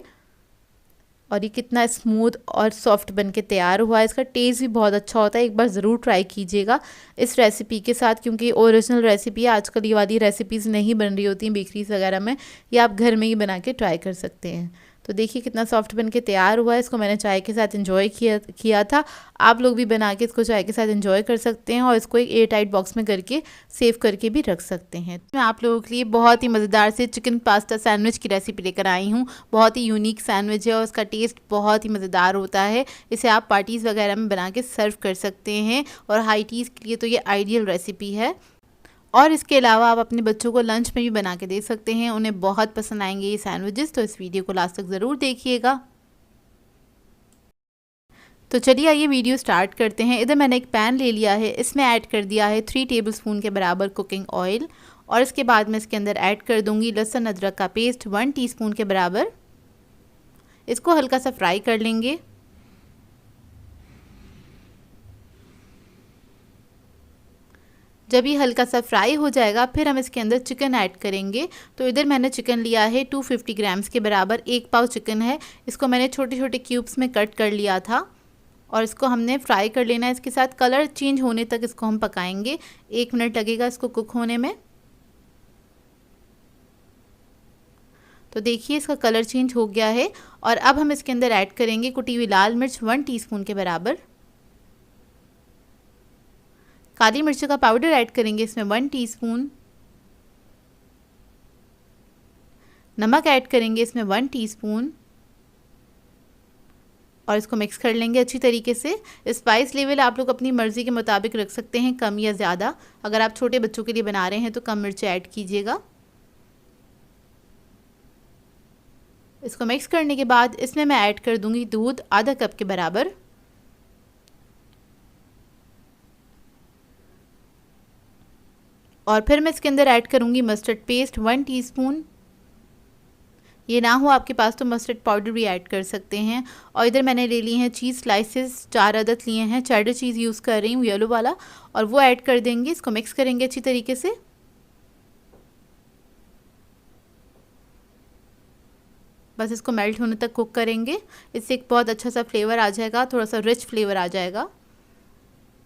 और ये कितना स्मूथ और सॉफ्ट बन के तैयार हुआ है। इसका टेस्ट भी बहुत अच्छा होता है, एक बार ज़रूर ट्राई कीजिएगा इस रेसिपी के साथ, क्योंकि ओरिजिनल रेसिपी है। आजकल ये वाली रेसिपीज़ नहीं बन रही होती बेकरीज वगैरह में, ये आप घर में ही बना के ट्राई कर सकते हैं। तो देखिए कितना सॉफ्ट बन के तैयार हुआ है। इसको मैंने चाय के साथ एंजॉय किया था। आप लोग भी बना के इसको चाय के साथ एंजॉय कर सकते हैं और इसको एक एयर टाइट बॉक्स में करके सेव करके भी रख सकते हैं। मैं आप लोगों के लिए बहुत ही मज़ेदार से चिकन पास्ता सैंडविच की रेसिपी लेकर आई हूँ। बहुत ही यूनिक सैंडविच है और उसका टेस्ट बहुत ही मज़ेदार होता है। इसे आप पार्टीज़ वगैरह में बना के सर्व कर सकते हैं और हाई टीज़ के लिए तो ये आइडियल रेसिपी है। और इसके अलावा आप अपने बच्चों को लंच में भी बना के दे सकते हैं, उन्हें बहुत पसंद आएंगे ये सैंडविचेस। तो इस वीडियो को लास्ट तक ज़रूर देखिएगा। तो चलिए आइए वीडियो स्टार्ट करते हैं। इधर मैंने एक पैन ले लिया है, इसमें ऐड कर दिया है 3 टेबलस्पून के बराबर कुकिंग ऑयल और इसके बाद मैं इसके अंदर ऐड कर दूंगी लहसुन अदरक का पेस्ट 1 टीस्पून के बराबर। इसको हल्का सा फ्राई कर लेंगे। जब ये हल्का सा फ्राई हो जाएगा फिर हम इसके अंदर चिकन ऐड करेंगे। तो इधर मैंने चिकन लिया है 250 ग्राम्स के बराबर, 1 पाव चिकन है। इसको मैंने छोटे छोटे क्यूब्स में कट कर लिया था और इसको हमने फ्राई कर लेना है। इसके साथ कलर चेंज होने तक इसको हम पकाएंगे, 1 मिनट लगेगा इसको कुक होने में। तो देखिए इसका कलर चेंज हो गया है और अब हम इसके अंदर ऐड करेंगे कुटी हुई लाल मिर्च 1 टीस्पून के बराबर। काली मिर्च का पाउडर ऐड करेंगे इसमें 1 टीस्पून। नमक ऐड करेंगे इसमें 1 टीस्पून और इसको मिक्स कर लेंगे अच्छी तरीके से। स्पाइस लेवल आप लोग अपनी मर्ज़ी के मुताबिक रख सकते हैं, कम या ज़्यादा। अगर आप छोटे बच्चों के लिए बना रहे हैं तो कम मिर्च ऐड कीजिएगा। इसको मिक्स करने के बाद इसमें मैं ऐड कर दूंगी दूध आधा कप के बराबर। और फिर मैं इसके अंदर ऐड करूंगी मस्टर्ड पेस्ट 1 टीस्पून। ये ना हो आपके पास तो मस्टर्ड पाउडर भी ऐड कर सकते हैं। और इधर मैंने ले ली हैं चीज़ स्लाइसेस, 4 अदद लिए हैं। चेडर चीज़ यूज़ कर रही हूँ येलो वाला, और वो ऐड कर देंगे। इसको मिक्स करेंगे अच्छी तरीके से। बस इसको मेल्ट होने तक कुक करेंगे। इससे एक बहुत अच्छा सा फ्लेवर आ जाएगा, थोड़ा सा रिच फ्लेवर आ जाएगा।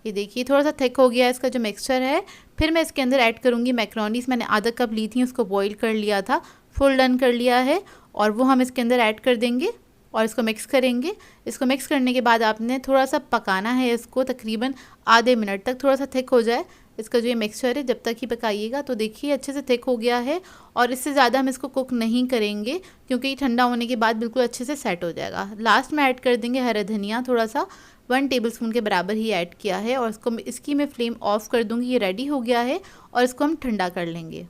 ये देखिए थोड़ा सा थिक हो गया इसका जो मिक्सचर है। फिर मैं इसके अंदर ऐड करूँगी मैक्रोनीस। मैंने आधा कप ली थी, उसको बॉईल कर लिया था, फुल डन कर लिया है और वो हम इसके अंदर ऐड कर देंगे और इसको मिक्स करेंगे। इसको मिक्स करने के बाद आपने थोड़ा सा पकाना है इसको, तकरीबन आधे मिनट तक, थोड़ा सा थिक हो जाए इसका जो ये मिक्सचर है, जब तक ही पकाइएगा। तो देखिए अच्छे से थिक हो गया है और इससे ज़्यादा हम इसको कुक नहीं करेंगे क्योंकि ये ठंडा होने के बाद बिल्कुल अच्छे से सेट हो जाएगा। लास्ट में ऐड कर देंगे हरा धनिया, थोड़ा सा 1 टेबलस्पून के बराबर ही ऐड किया है और इसकी मैं फ्लेम ऑफ कर दूंगी। ये रेडी हो गया है और इसको हम ठंडा कर लेंगे।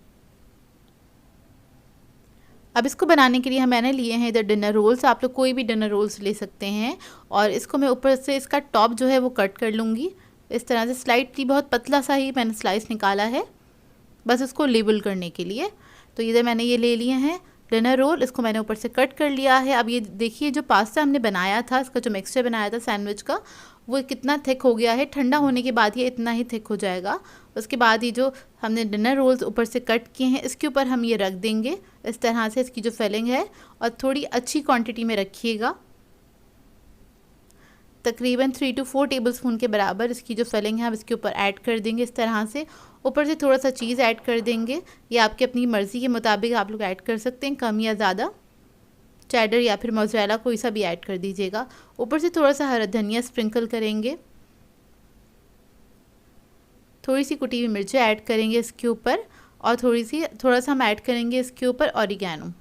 अब इसको बनाने के लिए मैंने लिए हैं इधर डिनर रोल्स। आप लोग कोई भी डिनर रोल्स ले सकते हैं और इसको मैं ऊपर से इसका टॉप जो है वो कट कर लूँगी इस तरह से, स्लाइटली बहुत पतला सा ही मैंने स्लाइस निकाला है बस इसको लेबल करने के लिए। तो इधर मैंने ये ले लिए हैं डिनर रोल, इसको मैंने ऊपर से कट कर लिया है। अब ये देखिए जो पास्ता हमने बनाया था, इसका जो मिक्सचर बनाया था सैंडविच का, वो कितना थिक हो गया है। ठंडा होने के बाद ये इतना ही थिक हो जाएगा। उसके बाद ये जो हमने डिनर रोल्स ऊपर से कट किए हैं इसके ऊपर हम ये रख देंगे इस तरह से। इसकी जो फिलिंग है और थोड़ी अच्छी क्वांटिटी में रखिएगा, तकरीबन 3 to 4 टेबलस्पून के बराबर इसकी जो फिलिंग है हम इसके ऊपर ऐड कर देंगे इस तरह से। ऊपर से थोड़ा सा चीज़ ऐड कर देंगे, ये आपकी अपनी मर्ज़ी के मुताबिक आप लोग ऐड कर सकते हैं, कम या ज़्यादा। चेडर या फिर मोज़रेला कोई सा भी ऐड कर दीजिएगा। ऊपर से थोड़ा सा हरा धनिया स्प्रिंकल करेंगे, थोड़ी सी कुटी हुई मिर्चें ऐड करेंगे इसके ऊपर और थोड़ा सा हम ऐड करेंगे इसके ऊपर ऑरिगेनो।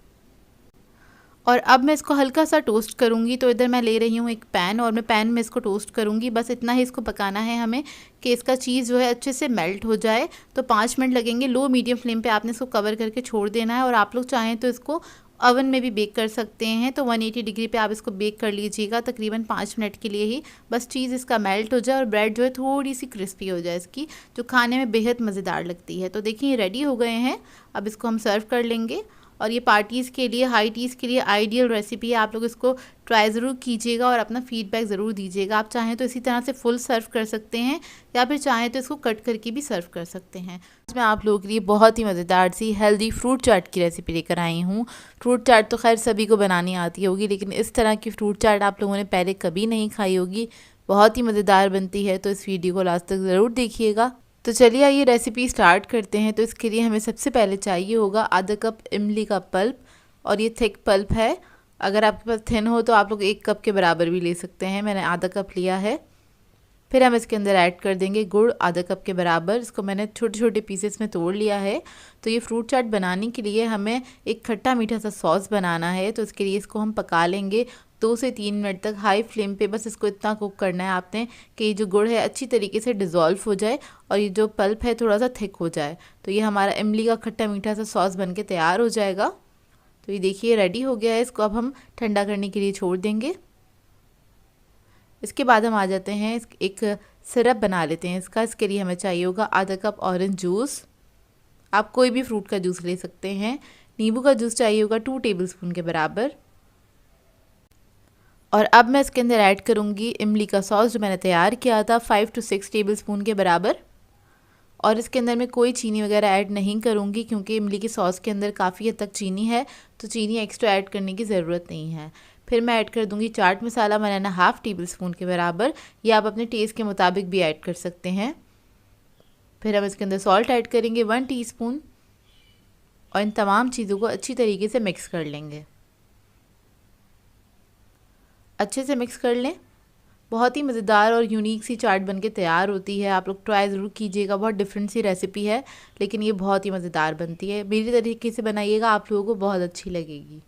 और अब मैं इसको हल्का सा टोस्ट करूँगी। तो इधर मैं ले रही हूँ एक पैन और मैं पैन में इसको टोस्ट करूँगी। बस इतना ही इसको पकाना है हमें कि इसका चीज़ जो है अच्छे से मेल्ट हो जाए। तो 5 मिनट लगेंगे। लो मीडियम फ्लेम पे आपने इसको कवर करके छोड़ देना है और आप लोग चाहें तो इसको ओवन में भी बेक कर सकते हैं। तो 180 डिग्री पे आप इसको बेक कर लीजिएगा तकरीबन 5 मिनट के लिए ही। बस चीज़ इसका मेल्ट हो जाए और ब्रेड जो है थोड़ी सी क्रिस्पी हो जाए इसकी, जो खाने में बेहद मज़ेदार लगती है। तो देखिए ये रेडी हो गए हैं। अब इसको हम सर्व कर लेंगे और ये पार्टीज़ के लिए, हाई टीज़ के लिए आइडियल रेसिपी है। आप लोग इसको ट्राई ज़रूर कीजिएगा और अपना फीडबैक ज़रूर दीजिएगा। आप चाहें तो इसी तरह से फुल सर्व कर सकते हैं या फिर चाहें तो इसको कट करके भी सर्व कर सकते हैं। इसमें आप लोगों के लिए बहुत ही मज़ेदार सी हेल्दी फ्रूट चाट की रेसिपी लेकर आई हूँ। फ्रूट चाट तो खैर सभी को बनानी आती होगी, लेकिन इस तरह की फ्रूट चाट आप लोगों ने पहले कभी नहीं खाई होगी। बहुत ही मज़ेदार बनती है। तो इस वीडियो को लास्ट तक ज़रूर देखिएगा। तो चलिए आइए रेसिपी स्टार्ट करते हैं। तो इसके लिए हमें सबसे पहले चाहिए होगा आधा कप इमली का पल्प और ये थिक पल्प है अगर आपके पास थिन हो तो आप लोग 1 कप के बराबर भी ले सकते हैं, मैंने आधा कप लिया है। फिर हम इसके अंदर ऐड कर देंगे गुड़ आधा कप के बराबर। इसको मैंने छोटे छोटे पीसेस में तोड़ लिया है। तो ये फ्रूट चाट बनाने के लिए हमें एक खट्टा मीठा सा सॉस बनाना है, तो इसके लिए इसको हम पका लेंगे 2 से 3 मिनट तक हाई फ्लेम पे। बस इसको इतना कुक करना है आपने कि ये जो गुड़ है अच्छी तरीके से डिज़ोल्व हो जाए और ये जो पल्प है थोड़ा सा थिक हो जाए। तो ये हमारा इमली का खट्टा मीठा सा सॉस बन के तैयार हो जाएगा। तो ये देखिए रेडी हो गया है। इसको अब हम ठंडा करने के लिए छोड़ देंगे। इसके बाद हम आ जाते हैं एक सिरप बना लेते हैं इसका। इसके लिए हमें चाहिए होगा आधा कप ऑरेंज जूस। आप कोई भी फ्रूट का जूस ले सकते हैं। नींबू का जूस चाहिए होगा 2 टेबलस्पून के बराबर। और अब मैं इसके अंदर ऐड करूँगी इमली का सॉस जो मैंने तैयार किया था 5 to 6 टेबलस्पून के बराबर। और इसके अंदर मैं कोई चीनी वगैरह ऐड नहीं करूँगी क्योंकि इमली की सॉस के अंदर काफ़ी हद तक चीनी है, तो चीनी एक्स्ट्रा ऐड करने की ज़रूरत नहीं है। फिर मैं ऐड कर दूँगी चाट मसाला बनाना 1/2 टेबलस्पून के बराबर, या आप अपने टेस्ट के मुताबिक भी ऐड कर सकते हैं। फिर हम इसके अंदर सॉल्ट ऐड करेंगे 1 टीस्पून और इन तमाम चीज़ों को अच्छी तरीके से मिक्स कर लेंगे। अच्छे से मिक्स कर लें। बहुत ही मज़ेदार और यूनिक सी चाट बनके तैयार होती है। आप लोग ट्राई ज़रूर कीजिएगा। बहुत डिफरेंट सी रेसिपी है लेकिन ये बहुत ही मज़ेदार बनती है। मेरी तरीके से बनाइएगा, आप लोगों को बहुत अच्छी लगेगी।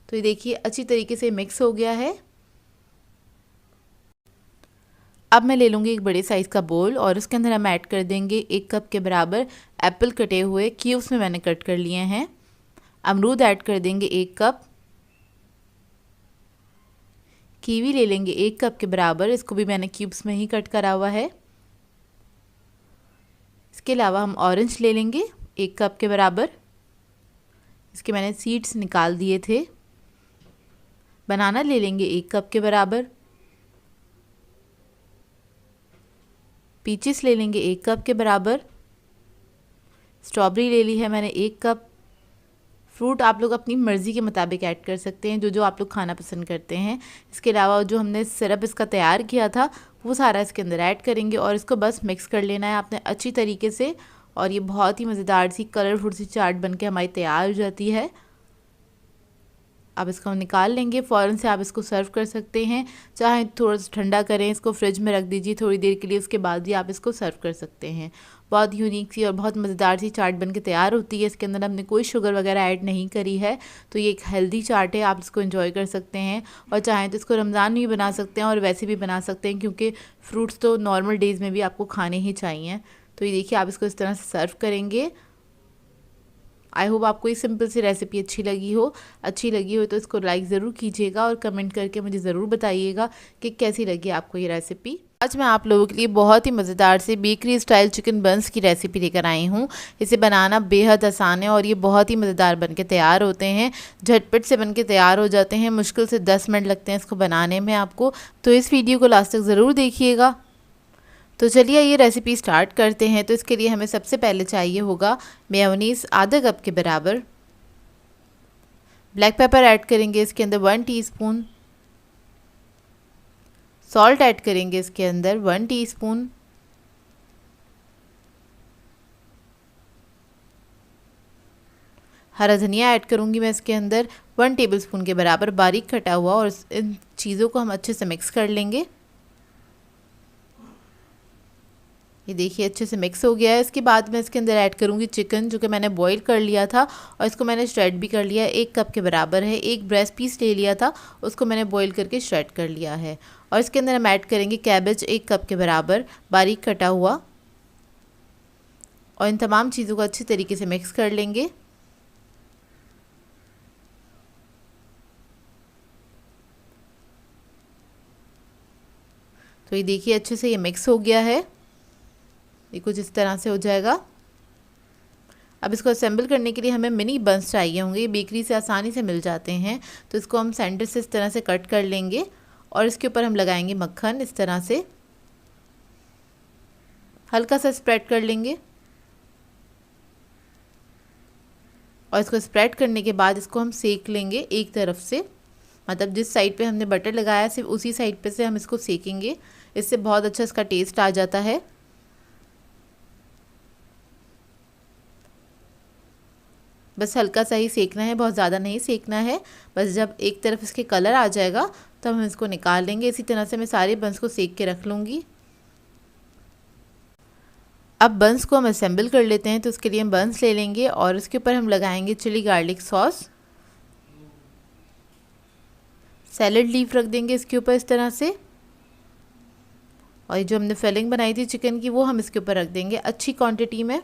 तो ये देखिए अच्छी तरीके से मिक्स हो गया है। अब मैं ले लूँगी एक बड़े साइज़ का बोल और उसके अंदर हम ऐड कर देंगे 1 कप के बराबर एप्पल कटे हुए, क्यूब्स में मैंने कट कर लिए हैं। अमरूद ऐड कर देंगे 1 कप। कीवी ले लेंगे 1 कप के बराबर, इसको भी मैंने क्यूब्स में ही कट करा हुआ है। इसके अलावा हम ऑरेंज ले लेंगे 1 कप के बराबर, इसके मैंने सीड्स निकाल दिए थे। बनाना ले लेंगे 1 कप के बराबर। पीचेस ले लेंगे 1 कप के बराबर। स्ट्रॉबेरी ले ली है मैंने 1 कप। फ्रूट आप लोग अपनी मर्ज़ी के मुताबिक ऐड कर सकते हैं, जो जो आप लोग खाना पसंद करते हैं। इसके अलावा जो हमने सिरप इसका तैयार किया था वो सारा इसके अंदर ऐड करेंगे और इसको बस मिक्स कर लेना है आपने अच्छी तरीके से। और ये बहुत ही मज़ेदार सी कलरफुल सी चाट बनके हमारी तैयार हो जाती है। अब इसको हम निकाल लेंगे। फ़ौरन से आप इसको सर्व कर सकते हैं, चाहे थोड़ा सा ठंडा करें, इसको फ्रिज में रख दीजिए थोड़ी देर के लिए, उसके बाद ही आप इसको सर्व कर सकते हैं। बहुत यूनिक सी और बहुत मज़ेदार सी चाट बनके तैयार होती है। इसके अंदर हमने कोई शुगर वगैरह ऐड नहीं करी है, तो ये एक हेल्दी चाट है, आप इसको एंजॉय कर सकते हैं। और चाहें तो इसको रमज़ान में भी बना सकते हैं और वैसे भी बना सकते हैं, क्योंकि फ्रूट्स तो नॉर्मल डेज़ में भी आपको खाने ही चाहिए। तो ये देखिए आप इसको इस तरह से सर्व करेंगे। आई होप आपको ये सिंपल सी रेसिपी अच्छी लगी हो तो इसको लाइक ज़रूर कीजिएगा और कमेंट करके मुझे ज़रूर बताइएगा कि कैसी लगी आपको ये रेसिपी। आज मैं आप लोगों के लिए बहुत ही मज़ेदार से बेकरी स्टाइल चिकन बंस की रेसिपी लेकर आई हूँ। इसे बनाना बेहद आसान है और ये बहुत ही मज़ेदार बनके तैयार होते हैं, झटपट से बनके तैयार हो जाते हैं। मुश्किल से 10 मिनट लगते हैं इसको बनाने में आपको। तो इस वीडियो को लास्ट तक ज़रूर देखिएगा। तो चलिए ये रेसिपी स्टार्ट करते हैं। तो इसके लिए हमें सबसे पहले चाहिए होगा मेयोनीज़ आधा कप के बराबर। ब्लैक पेपर ऐड करेंगे इसके अंदर 1 टीस्पून। सॉल्ट ऐड करेंगे इसके अंदर 1 टीस्पून। हरा धनिया ऐड करूँगी मैं इसके अंदर 1 टेबलस्पून के बराबर बारीक कटा हुआ, और इन चीज़ों को हम अच्छे से मिक्स कर लेंगे। ये देखिए अच्छे से मिक्स हो गया है। इसके बाद मैं इसके अंदर ऐड करूँगी चिकन, जो कि मैंने बॉईल कर लिया था और इसको मैंने श्रेड भी कर लिया है। 1 कप के बराबर है। एक ब्रेस्ट पीस ले लिया था, उसको मैंने बॉईल करके श्रेड कर लिया है। और इसके अंदर हम ऐड करेंगे कैबेज 1 कप के बराबर बारीक कटा हुआ, और इन तमाम चीज़ों को अच्छी तरीके से मिक्स कर लेंगे। तो ये देखिए अच्छे से ये मिक्स हो गया है। ये कुछ इस तरह से हो जाएगा। अब इसको असेंबल करने के लिए हमें मिनी बंस चाहिए होंगे। ये बेकरी से आसानी से मिल जाते हैं। तो इसको हम सेंटर से इस तरह से कट कर लेंगे और इसके ऊपर हम लगाएंगे मक्खन इस तरह से, हल्का सा स्प्रेड कर लेंगे। और इसको स्प्रेड करने के बाद इसको हम सेक लेंगे एक तरफ से, मतलब जिस साइड पे हमने बटर लगाया सिर्फ उसी साइड पे से हम इसको सेकेंगे। इससे बहुत अच्छा इसका टेस्ट आ जाता है। बस हल्का सा ही सेकना है, बहुत ज़्यादा नहीं सेकना है। बस जब एक तरफ इसके कलर आ जाएगा तब हम इसको निकाल लेंगे। इसी तरह से मैं सारे बंस को सेक के रख लूँगी। अब बंस को हम असेंबल कर लेते हैं। तो उसके लिए हम बंस ले लेंगे और उसके ऊपर हम लगाएंगे chili garlic sauce. Salad leaf रख देंगे इसके ऊपर इस तरह से, और जो हमने फिलिंग बनाई थी चिकन की वो हम इसके ऊपर रख देंगे अच्छी क्वांटिटी में,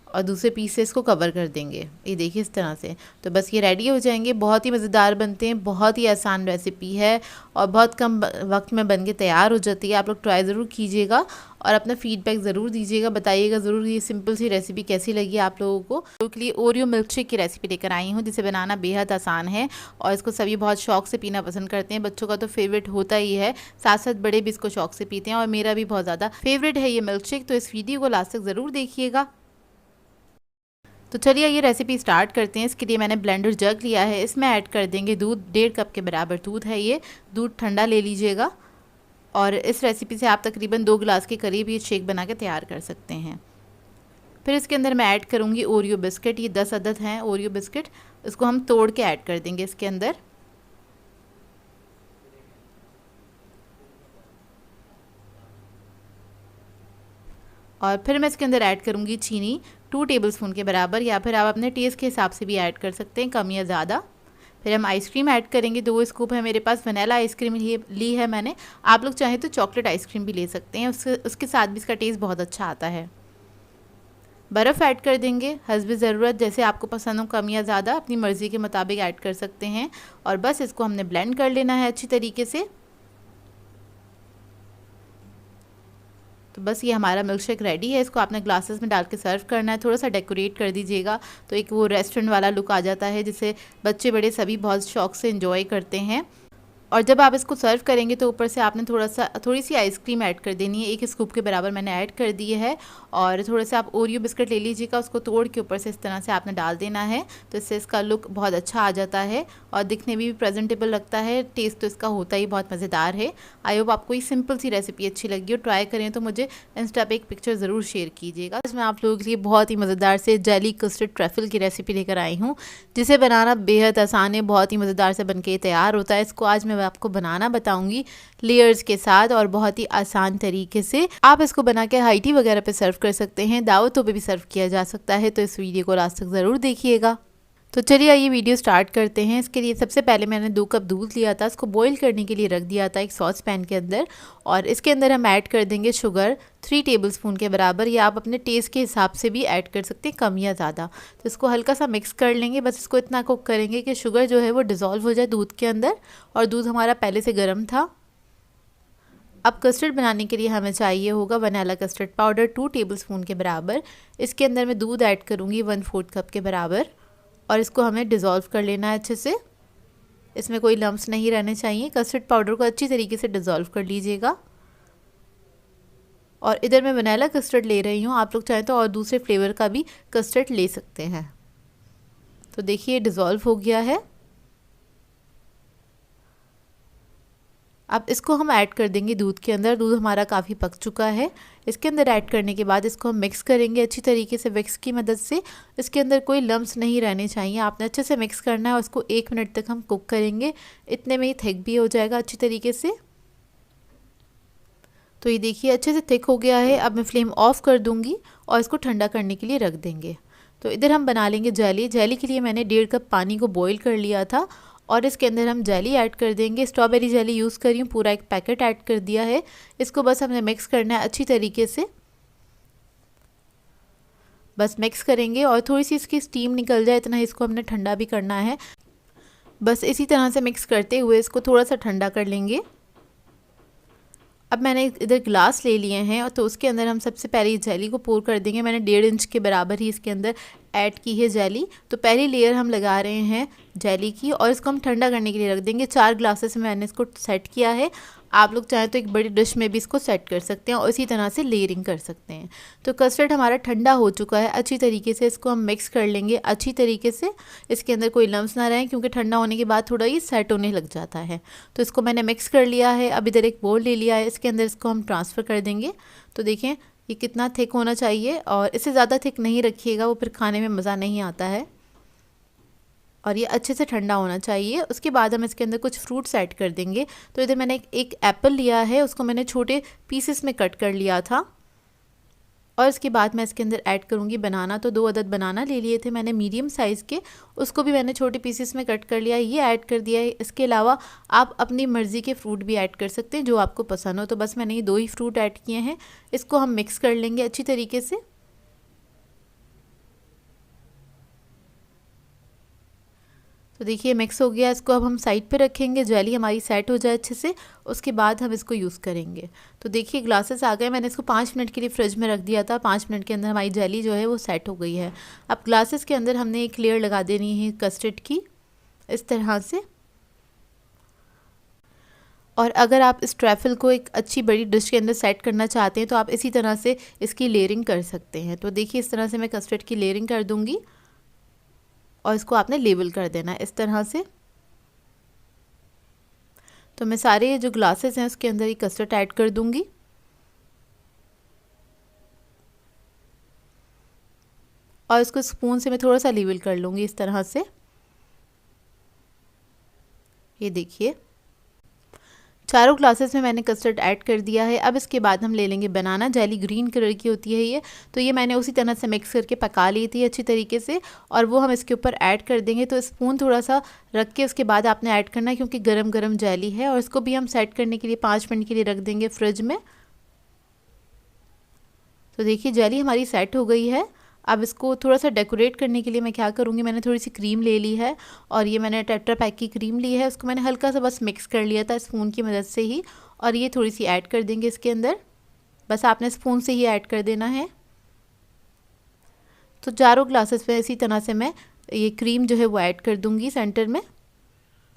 और दूसरे पीस से इसको कवर कर देंगे। ये देखिए इस तरह से। तो बस ये रेडी हो जाएंगे। बहुत ही मज़ेदार बनते हैं, बहुत ही आसान रेसिपी है और बहुत कम वक्त में बन के तैयार हो जाती है। आप लोग ट्राई ज़रूर कीजिएगा और अपना फीडबैक ज़रूर दीजिएगा, बताइएगा ज़रूर ये सिंपल सी रेसिपी कैसी लगी आप लोगों को। तो के लिए ओरियो मिल्क शेक की रेसिपी लेकर आई हूँ, जिसे बनाना बेहद आसान है और इसको सभी बहुत शौक से पीना पसंद करते हैं। बच्चों का तो फेवरेट होता ही है, साथ साथ बड़े भी इसको शौक से पीते हैं और मेरा भी बहुत ज़्यादा फेवरेट है ये मिल्क शेक। तो इस वीडियो को लास्ट तक ज़रूर देखिएगा। तो चलिए ये रेसिपी स्टार्ट करते हैं। इसके लिए मैंने ब्लेंडर जग लिया है, इसमें ऐड कर देंगे दूध। 1.5 कप के बराबर दूध है ये। दूध ठंडा ले लीजिएगा और इस रेसिपी से आप तकरीबन 2 गिलास के करीब ये शेक बना के तैयार कर सकते हैं। फिर इसके अंदर मैं ऐड करूँगी ओरियो बिस्किट। ये 10 अदद हैं ओरियो बिस्किट, इसको हम तोड़ के ऐड कर देंगे इसके अंदर। और फिर मैं इसके अंदर ऐड करूँगी चीनी 2 टेबलस्पून के बराबर, या फिर आप अपने टेस्ट के हिसाब से भी ऐड कर सकते हैं, कम या ज़्यादा। फिर हम आइसक्रीम ऐड करेंगे। 2 स्कूप है मेरे पास, वनीला आइसक्रीम ली है मैंने। आप लोग चाहें तो चॉकलेट आइसक्रीम भी ले सकते हैं, उसके साथ भी इसका टेस्ट बहुत अच्छा आता है। बर्फ़ ऐड कर देंगे हस्बे ज़रूरत, जैसे आपको पसंद हो, कम या ज़्यादा अपनी मर्ज़ी के मुताबिक ऐड कर सकते हैं। और बस इसको हमने ब्लेंड कर लेना है अच्छी तरीके से। तो बस ये हमारा मिल्क शेक रेडी है। इसको आपने ग्लासेस में डाल के सर्व करना है। थोड़ा सा डेकोरेट कर दीजिएगा तो एक वो रेस्टोरेंट वाला लुक आ जाता है, जिसे बच्चे बड़े सभी बहुत शौक से एंजॉय करते हैं। और जब आप इसको सर्व करेंगे तो ऊपर से आपने थोड़ी सी आइसक्रीम ऐड कर देनी है। 1 स्कूप के बराबर मैंने ऐड कर दी है। और थोड़े से आप ओरियो बिस्किट ले लीजिएगा, उसको तोड़ के ऊपर से इस तरह से आपने डाल देना है। तो इससे इसका लुक बहुत अच्छा आ जाता है और दिखने में भी प्रेजेंटेबल लगता है। टेस्ट तो इसका होता ही बहुत मज़ेदार है। आई होप आपको ये सिंपल सी रेसिपी अच्छी लगी हो। ट्राई करें तो मुझे इंस्टा पे एक पिक्चर ज़रूर शेयर कीजिएगा। आज मैं आप लोगों के लिए बहुत ही मज़ेदार से जेली कस्टर्ड ट्रैफल की रेसिपी लेकर आई हूँ, जिसे बनाना बेहद आसान है, बहुत ही मज़ेदार से बन के तैयार होता है। इसको आज मैं आपको बनाना बताऊंगी लेयर्स के साथ और बहुत ही आसान तरीके से। आप इसको बना के हाई टी वगैरह पे सर्व कर सकते हैं, दावतों पे भी सर्व किया जा सकता है। तो इस वीडियो को लास्ट तक ज़रूर देखिएगा। तो चलिए ये वीडियो स्टार्ट करते हैं। इसके लिए सबसे पहले मैंने 2 कप दूध लिया था, इसको बॉईल करने के लिए रख दिया था एक सॉस पैन के अंदर। और इसके अंदर हम ऐड कर देंगे शुगर 3 टेबलस्पून के बराबर, या आप अपने टेस्ट के हिसाब से भी ऐड कर सकते हैं, कम या ज़्यादा। तो इसको हल्का सा मिक्स कर लेंगे। बस इसको इतना कुक करेंगे कि शुगर जो है वो डिज़ोल्व हो जाए दूध के अंदर, और दूध हमारा पहले से गर्म था। अब कस्टर्ड बनाने के लिए हमें चाहिए होगा वनीला कस्टर्ड पाउडर 2 टेबलस्पून के बराबर। इसके अंदर मैं दूध ऐड करूँगी 1/4 कप के बराबर, और इसको हमें डिज़ोल्व कर लेना है अच्छे से। इसमें कोई लम्स नहीं रहने चाहिए। कस्टर्ड पाउडर को अच्छी तरीके से डिज़ोल्व कर लीजिएगा। और इधर मैं वनीला कस्टर्ड ले रही हूँ, आप लोग चाहें तो और दूसरे फ्लेवर का भी कस्टर्ड ले सकते हैं। तो देखिए डिज़ोल्व हो गया है। अब इसको हम ऐड कर देंगे दूध के अंदर। दूध हमारा काफ़ी पक चुका है। इसके अंदर ऐड करने के बाद इसको हम मिक्स करेंगे अच्छी तरीके से विक्स की मदद से। इसके अंदर कोई लम्स नहीं रहने चाहिए, आपने अच्छे से मिक्स करना है और उसको 1 मिनट तक हम कुक करेंगे। इतने में ही थिक भी हो जाएगा अच्छी तरीके से। तो ये देखिए अच्छे से थिक हो गया है। अब मैं फ्लेम ऑफ कर दूँगी और इसको ठंडा करने के लिए रख देंगे। तो इधर हम बना लेंगे जेली। जेली के लिए मैंने 1.5 कप पानी को बॉईल कर लिया था और इसके अंदर हम जेली ऐड कर देंगे। स्ट्रॉबेरी जेली यूज़ कर रही हूँ, पूरा 1 पैकेट ऐड कर दिया है। इसको बस हमने मिक्स करना है अच्छी तरीके से। बस मिक्स करेंगे और थोड़ी सी इसकी स्टीम निकल जाए, इतना इसको हमने ठंडा भी करना है। बस इसी तरह से मिक्स करते हुए इसको थोड़ा सा ठंडा कर लेंगे। अब मैंने इधर ग्लास ले लिए हैं और तो उसके अंदर हम सबसे पहले जेली को पोर कर देंगे। मैंने 1.5 इंच के बराबर ही इसके अंदर ऐड की है जेली। तो पहली लेयर हम लगा रहे हैं जेली की और इसको हम ठंडा करने के लिए रख देंगे। 4 ग्लासेस में मैंने इसको सेट किया है। आप लोग चाहें तो एक बड़ी डिश में भी इसको सेट कर सकते हैं और इसी तरह से लेयरिंग कर सकते हैं। तो कस्टर्ड हमारा ठंडा हो चुका है अच्छी तरीके से। इसको हम मिक्स कर लेंगे अच्छी तरीके से, इसके अंदर कोई लम्स ना रहें, क्योंकि ठंडा होने के बाद थोड़ा ही सेट होने लग जाता है। तो इसको मैंने मिक्स कर लिया है। अब इधर एक बोल ले लिया है, इसके अंदर इसको हम ट्रांसफ़र कर देंगे। तो देखें ये कितना थिक होना चाहिए और इससे ज़्यादा थिक नहीं रखिएगा, वो फिर खाने में मज़ा नहीं आता है। और ये अच्छे से ठंडा होना चाहिए। उसके बाद हम इसके अंदर कुछ फ्रूट्स ऐड कर देंगे। तो इधर मैंने एक एप्पल लिया है, उसको मैंने छोटे पीसेस में कट कर लिया था। और इसके बाद मैं इसके अंदर ऐड करूँगी बनाना। तो 2 अदद बनाना ले लिए थे मैंने मीडियम साइज़ के, उसको भी मैंने छोटे पीसेस में कट कर लिया, ये ऐड कर दिया है। इसके अलावा आप अपनी मर्ज़ी के फ्रूट भी ऐड कर सकते हैं जो आपको पसंद हो। तो बस मैंने ये 2 ही फ्रूट ऐड किए हैं। इसको हम मिक्स कर लेंगे अच्छी तरीके से। तो देखिए मिक्स हो गया, इसको अब हम साइड पे रखेंगे, जेली हमारी सेट हो जाए अच्छे से, उसके बाद हम इसको यूज़ करेंगे। तो देखिए ग्लासेस आ गए, मैंने इसको 5 मिनट के लिए फ्रिज में रख दिया था। 5 मिनट के अंदर हमारी जेली जो है वो सेट हो गई है। अब ग्लासेस के अंदर हमने एक लेयर लगा देनी है कस्टर्ड की, इस तरह से। और अगर आप इस ट्रैफल को एक अच्छी बड़ी डिश के अंदर सेट करना चाहते हैं तो आप इसी तरह से इसकी लेयरिंग कर सकते हैं। तो देखिए इस तरह से मैं कस्टर्ड की लेयरिंग कर दूँगी और इसको आपने लेबल कर देना है इस तरह से। तो मैं सारे जो ग्लासेस हैं उसके अंदर ही कस्टर्ड ऐड कर दूंगी। और इसको स्पून से मैं थोड़ा सा लेबल कर लूँगी इस तरह से। ये देखिए चारों ग्लासेस में मैंने कस्टर्ड ऐड कर दिया है। अब इसके बाद हम ले लेंगे बनाना जेली, ग्रीन कलर की होती है ये। तो ये मैंने उसी तरह से मिक्स करके पका ली थी अच्छी तरीके से, और वो हम इसके ऊपर ऐड कर देंगे। तो स्पून थोड़ा सा रख के उसके बाद आपने ऐड करना है, क्योंकि गरम गरम जेली है। और इसको भी हम सेट करने के लिए 5 मिनट के लिए रख देंगे फ्रिज में। तो देखिए जेली हमारी सेट हो गई है। अब इसको थोड़ा सा डेकोरेट करने के लिए मैं क्या करूँगी, मैंने थोड़ी सी क्रीम ले ली है, और ये मैंने टेट्रा पैक की क्रीम ली है, उसको मैंने हल्का सा बस मिक्स कर लिया था स्पून की मदद से ही। और ये थोड़ी सी ऐड कर देंगे इसके अंदर, बस आपने स्पून से ही ऐड कर देना है। तो चारों ग्लासेस में इसी तरह से मैं ये क्रीम जो है वो ऐड कर दूँगी सेंटर में,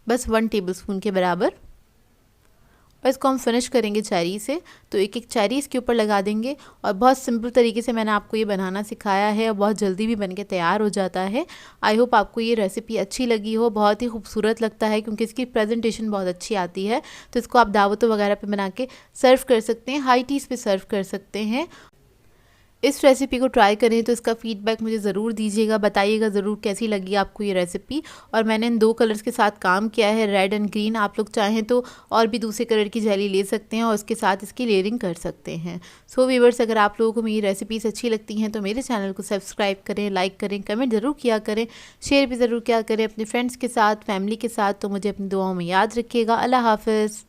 बस 1 टेबलस्पून के बराबर। और इसको हम फिनिश करेंगे चेरी से। तो एक एक चेरी इसके ऊपर लगा देंगे। और बहुत सिंपल तरीके से मैंने आपको ये बनाना सिखाया है, और बहुत जल्दी भी बनके तैयार हो जाता है। आई होप आपको ये रेसिपी अच्छी लगी हो। बहुत ही खूबसूरत लगता है क्योंकि इसकी प्रेजेंटेशन बहुत अच्छी आती है। तो इसको आप दावतों वगैरह पे बना के सर्व कर सकते हैं, हाई टीज़ पे सर्व कर सकते हैं। इस रेसिपी को ट्राई करें तो इसका फीडबैक मुझे ज़रूर दीजिएगा, बताइएगा ज़रूर कैसी लगी आपको ये रेसिपी। और मैंने इन 2 कलर्स के साथ काम किया है, रेड एंड ग्रीन। आप लोग चाहें तो और भी दूसरे कलर की जेली ले सकते हैं और उसके साथ इसकी लेयरिंग कर सकते हैं। सो व्यूअर्स, अगर आप लोगों को मेरी रेसिपीज़ अच्छी लगती हैं तो मेरे चैनल को सब्सक्राइब करें, लाइक करें, कमेंट ज़रूर किया करें, शेयर भी ज़रूर किया करें अपने फ्रेंड्स के साथ, फैमिली के साथ। तो मुझे अपनी दुआओं में याद रखिएगा। अल्लाह हाफ़िज़।